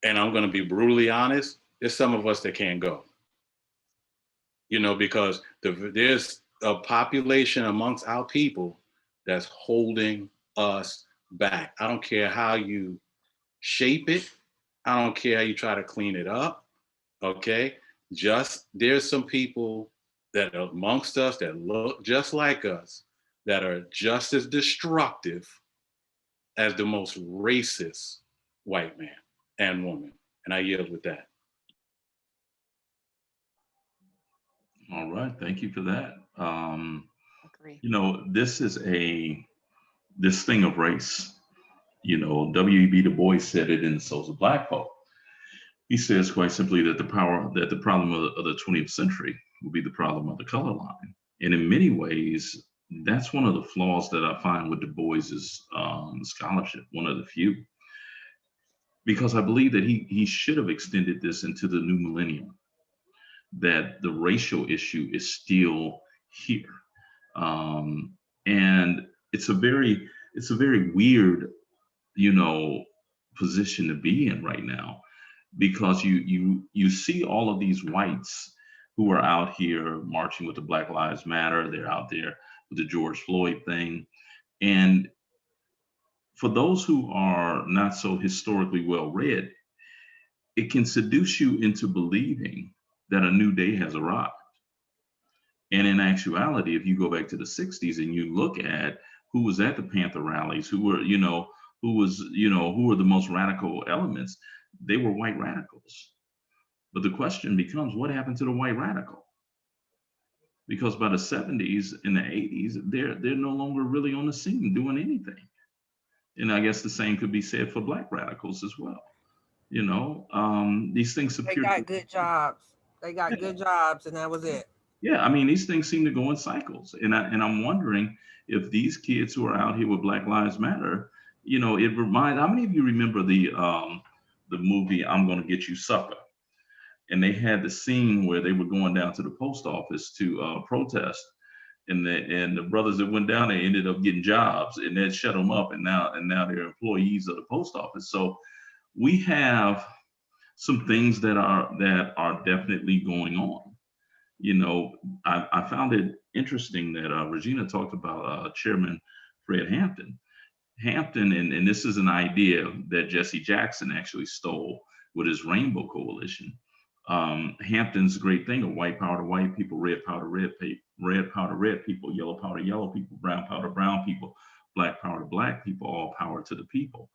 And I'm going to be brutally honest, there's some of us that can't go, because there's a population amongst our people that's holding us back. I don't care how you shape it. I don't care how you try to clean it up. Okay. There's some people that are amongst us that look just like us that are just as destructive as the most racist white man and woman. And I yield with that. All right, thank you for that. Agree. This thing of race. W.E.B. Du Bois said it in The Souls of Black Folk. He says quite simply that the problem of the 20th century will be the problem of the color line. And in many ways, that's one of the flaws that I find with Du Bois's scholarship, one of the few, because I believe that he should have extended this into the new millennium, that the racial issue is still here. And it's a very weird, position to be in right now, because you see all of these whites who are out here marching with the Black Lives Matter. They're out there with the George Floyd thing. And for those who are not so historically well read, it can seduce you into believing that a new day has arrived. And in actuality, if you go back to the 60s and you look at who was at the Panther rallies, who were the most radical elements, they were white radicals. But the question becomes, what happened to the white radical? Because by the 70s and the 80s, they're no longer really on the scene doing anything. And I guess the same could be said for Black radicals as well. These things They appear got good jobs. They got good jobs, and that was it. Yeah, I mean, these things seem to go in cycles, and I'm wondering if these kids who are out here with Black Lives Matter, it reminds. How many of you remember the movie "I'm Gonna Get You, Sucker"? And they had the scene where they were going down to the post office to protest, and the brothers that went down there ended up getting jobs, and that shut them up, and now they're employees of the post office. So we have some things that are definitely going on. I found it interesting that Regina talked about Chairman Fred Hampton. Hampton, and this is an idea that Jesse Jackson actually stole with his Rainbow Coalition. Hampton's great thing of white power to white people, red power to red power to red people, yellow power to yellow people, brown power to brown people, black power to black people, all power to the people.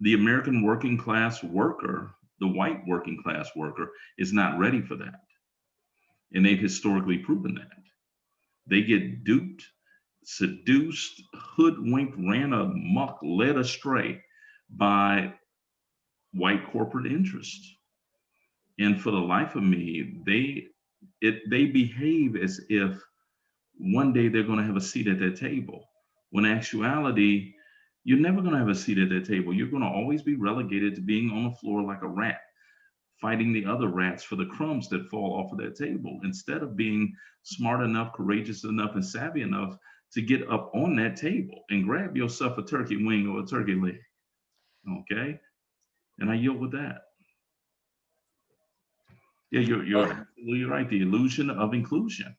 The American working class worker, the white working class worker, is not ready for that. And they've historically proven that. They get duped, seduced, hoodwinked, ran amok, led astray by white corporate interests. And for the life of me, they behave as if one day they're going to have a seat at that table. When in actuality, you're never going to have a seat at that table. You're going to always be relegated to being on the floor like a rat, fighting the other rats for the crumbs that fall off of that table, instead of being smart enough, courageous enough, and savvy enough to get up on that table and grab yourself a turkey wing or a turkey leg. Okay? And I yield with that. Yeah, you're absolutely right. The illusion of inclusion.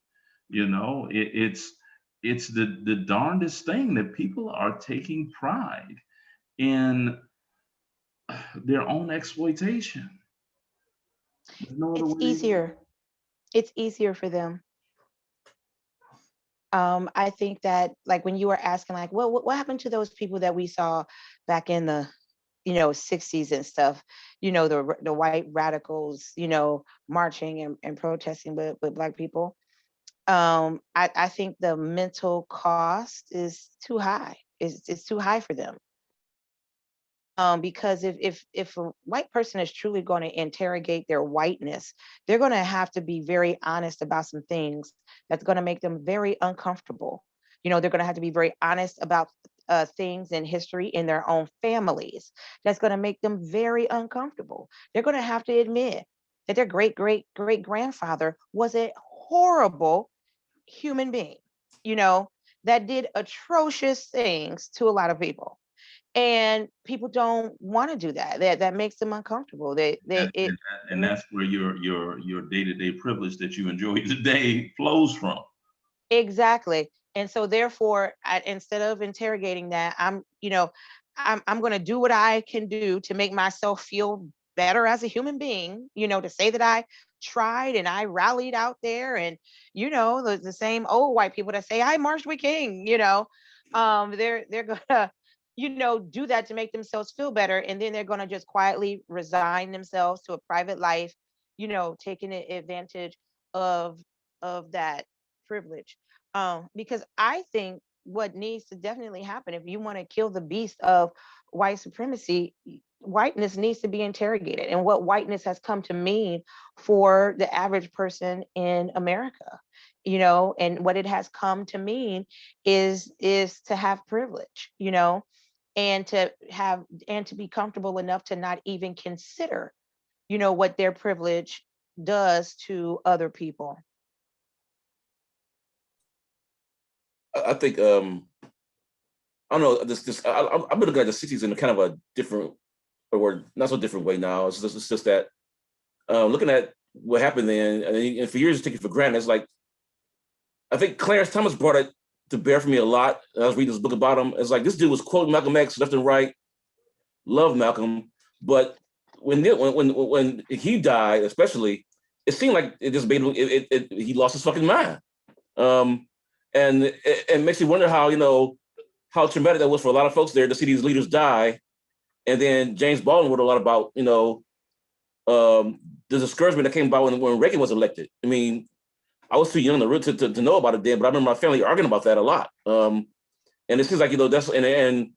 It's the darndest thing that people are taking pride in their own exploitation. There's no other It's way. easier. It's easier for them. I think that, like, when you were asking, like, what happened to those people that we saw back in the 60s and stuff, the white radicals, marching and protesting with Black people. I think the mental cost is too high. It's too high for them. Because if a white person is truly going to interrogate their whiteness, they're going to have to be very honest about some things that's going to make them very uncomfortable. They're going to have to be very honest about things in history in their own families. That's going to make them very uncomfortable. They're going to have to admit that their great grandfather was a horrible human being, that did atrocious things to a lot of people. And people don't want to do that. That makes them uncomfortable. And that's where your day-to-day privilege that you enjoy today flows from. Exactly. And so therefore, instead of interrogating that, I'm going to do what I can do to make myself feel better as a human being, to say that I tried and I rallied out there, and the same old white people that say I marched with King, they're gonna do that to make themselves feel better, and then they're gonna just quietly resign themselves to a private life, taking advantage of that privilege. Because I think what needs to definitely happen, if you want to kill the beast of white supremacy, whiteness needs to be interrogated, and what whiteness has come to mean for the average person in America, and what it has come to mean is to have privilege, and to be comfortable enough to not even consider, what their privilege does to other people. I think I don't know. I've been looking at the '60s in a kind of a different, or not so different way now. It's just that looking at what happened then, and for years taking it for granted. It's like I think Clarence Thomas brought it to bear for me a lot. I was reading this book about him. It's like this dude was quoting Malcolm X left and right. Love Malcolm, but when he died, especially, it seemed like it just made him. He lost his fucking mind. And it makes you wonder how traumatic that was for a lot of folks there to see these leaders die. And then James Baldwin wrote a lot about the discouragement that came about when Reagan was elected. I mean, I was too young to know about it then, but I remember my family arguing about that a lot. And it seems like that's and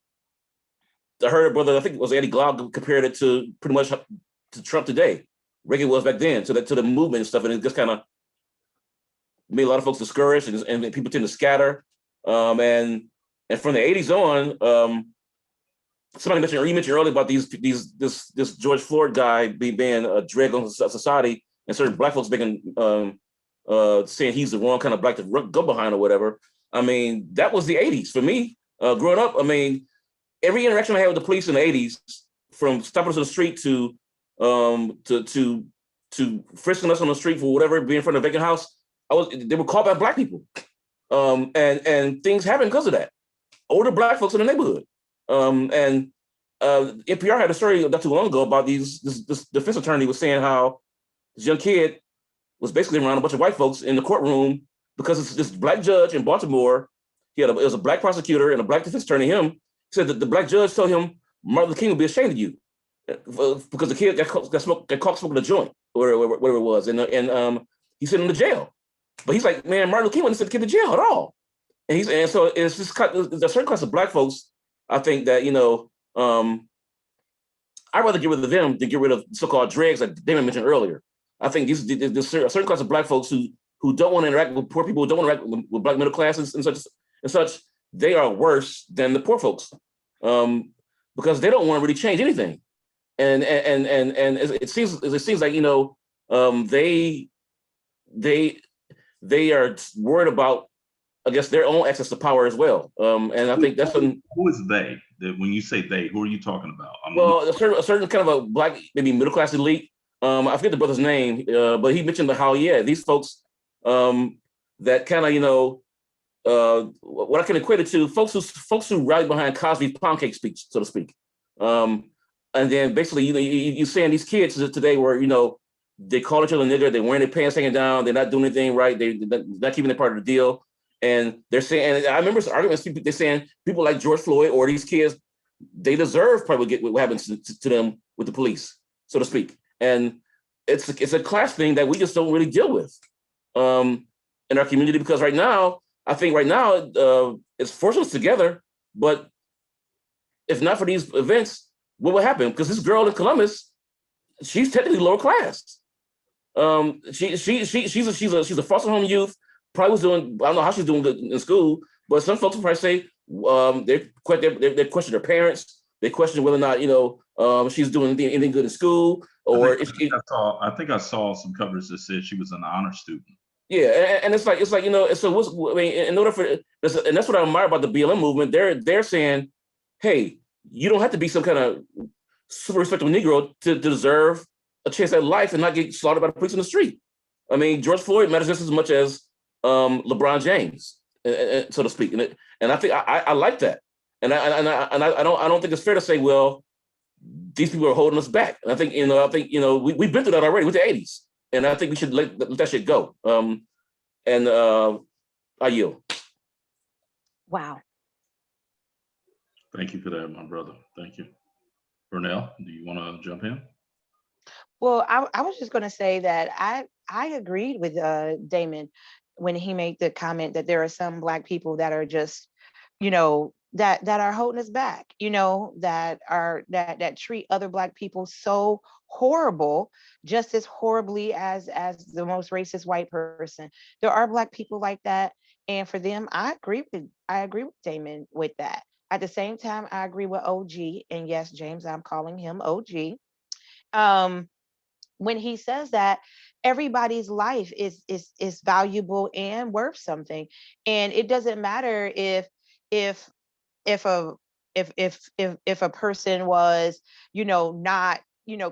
I heard a brother, I think it was Eddie Glaude, compared it to pretty much to Trump today. Reagan was back then to the movement and stuff, and it just kind of made a lot of folks discouraged, and people tend to scatter. And from the '80s on, somebody you mentioned earlier about this George Floyd guy being a drag on society, and certain Black folks saying he's the wrong kind of Black to go behind or whatever. I mean, that was the '80s for me. Growing up, I mean, every interaction I had with the police in the '80s, from stopping us on the street to frisking us on the street for whatever, being in front of a vacant house, they were called by Black people, and things happened because of that. Older Black folks in the neighborhood, and NPR had a story not too long ago about this defense attorney was saying how this young kid was basically around a bunch of white folks in the courtroom because it's this Black judge in Baltimore. It was a Black prosecutor and a Black defense attorney. He said that the Black judge told him Martin Luther King would be ashamed of you because the kid got caught smoking a joint or whatever it was, and he's sitting in the jail. But he's like, man, Martin Luther King wouldn't send the kid to jail at all. And so it's just there's a certain class of Black folks, I think, that I'd rather get rid of them than get rid of so-called dregs like Damon mentioned earlier. I think there's a certain class of Black folks who don't want to interact with poor people, who don't want to interact with Black middle classes and such. They are worse than the poor folks because they don't want to really change anything. And it seems like they are worried about, I guess, their own access to power as well. And I think that's who is they? When you say they, who are you talking about? Well, a certain kind of a Black, maybe middle class elite. I forget the brother's name, but he mentioned how these folks that kind of what I can equate it to, folks who rally behind Cosby's pound cake speech, so to speak. And then basically, you're saying these kids today where they call each other nigger, they're wearing their pants hanging down, they're not doing anything right, they're not keeping their part of the deal. And they're saying, and I remember some arguments, they're saying people like George Floyd or these kids they deserve probably get what happens to them with the police, so to speak. And it's a class thing that we just don't really deal with in our community, because right now, I think it's forcing us together. But if not for these events, what would happen? Because this girl in Columbus, she's technically lower class. She's a foster home youth. Probably was doing, I don't know how she's doing good in school, but some folks will probably say they question their parents. They question whether or not she's doing anything good in school, or I think I saw some coverage that said she was an honor student. Yeah, and it's like so what's, I mean, in order for, and that's what I admire about the BLM movement. They're saying, hey, you don't have to be some kind of super respectable Negro to deserve a chance at life and not get slaughtered by the police in the street. I mean, George Floyd matters just as much as LeBron James, so to speak. And I think I like that. And I don't think it's fair to say, well, these people are holding us back. And I think we've been through that already with the 80s. And I think we should let that shit go. I yield. Wow. Thank you for that, my brother. Thank you. Vernell, do you want to jump in? Well, I was just going to say that I agreed with Damon when he made the comment that there are some Black people that are just, that are holding us back, that treat other Black people so horrible, just as horribly as the most racist white person. There are Black people like that, and for them, I agree with Damon with that. At the same time, I agree with OG, and yes, James, I'm calling him OG. When he says that everybody's life is valuable and worth something, and it doesn't matter if a person was not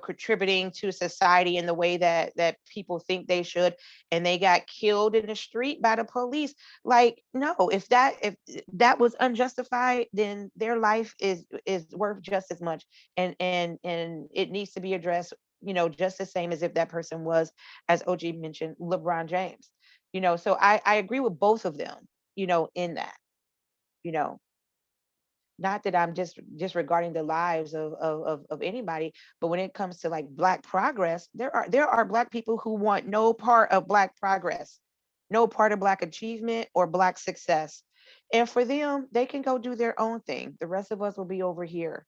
contributing to society in the way that people think they should, and they got killed in the street by the police. Like, no, if that was unjustified, then their life is worth just as much, and it needs to be addressed just the same as if that person was, as OG mentioned, LeBron James. So I agree with both of them in that. Not that I'm just disregarding the lives of anybody, but when it comes to like Black progress, there are Black people who want no part of Black progress, no part of Black achievement or Black success. And for them, they can go do their own thing. The rest of us will be over here,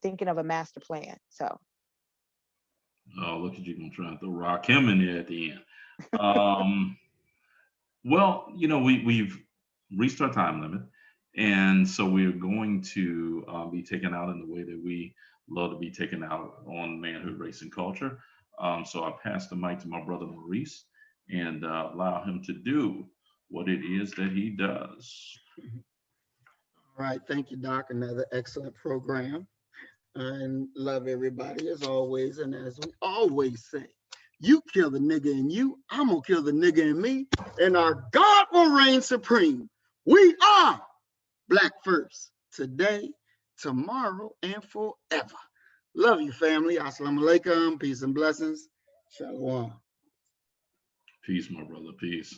thinking of a master plan. So. Oh, look at you gonna try and throw Rakim in there at the end. Well, we've reached our time limit, and so we're going to be taken out in the way that we love to be taken out on Manhood, Race, and Culture. So I pass the mic to my brother Maurice and allow him to do what it is that he does. All right, thank you, Doc. Another excellent program. And love everybody as always. And as we always say, you kill the nigga in you, I'm gonna kill the nigga in me, and our God will reign supreme. We are Black first, today, tomorrow, and forever. Love you, family. Assalamu alaikum. Peace and blessings. Shalom. Peace, my brother. Peace.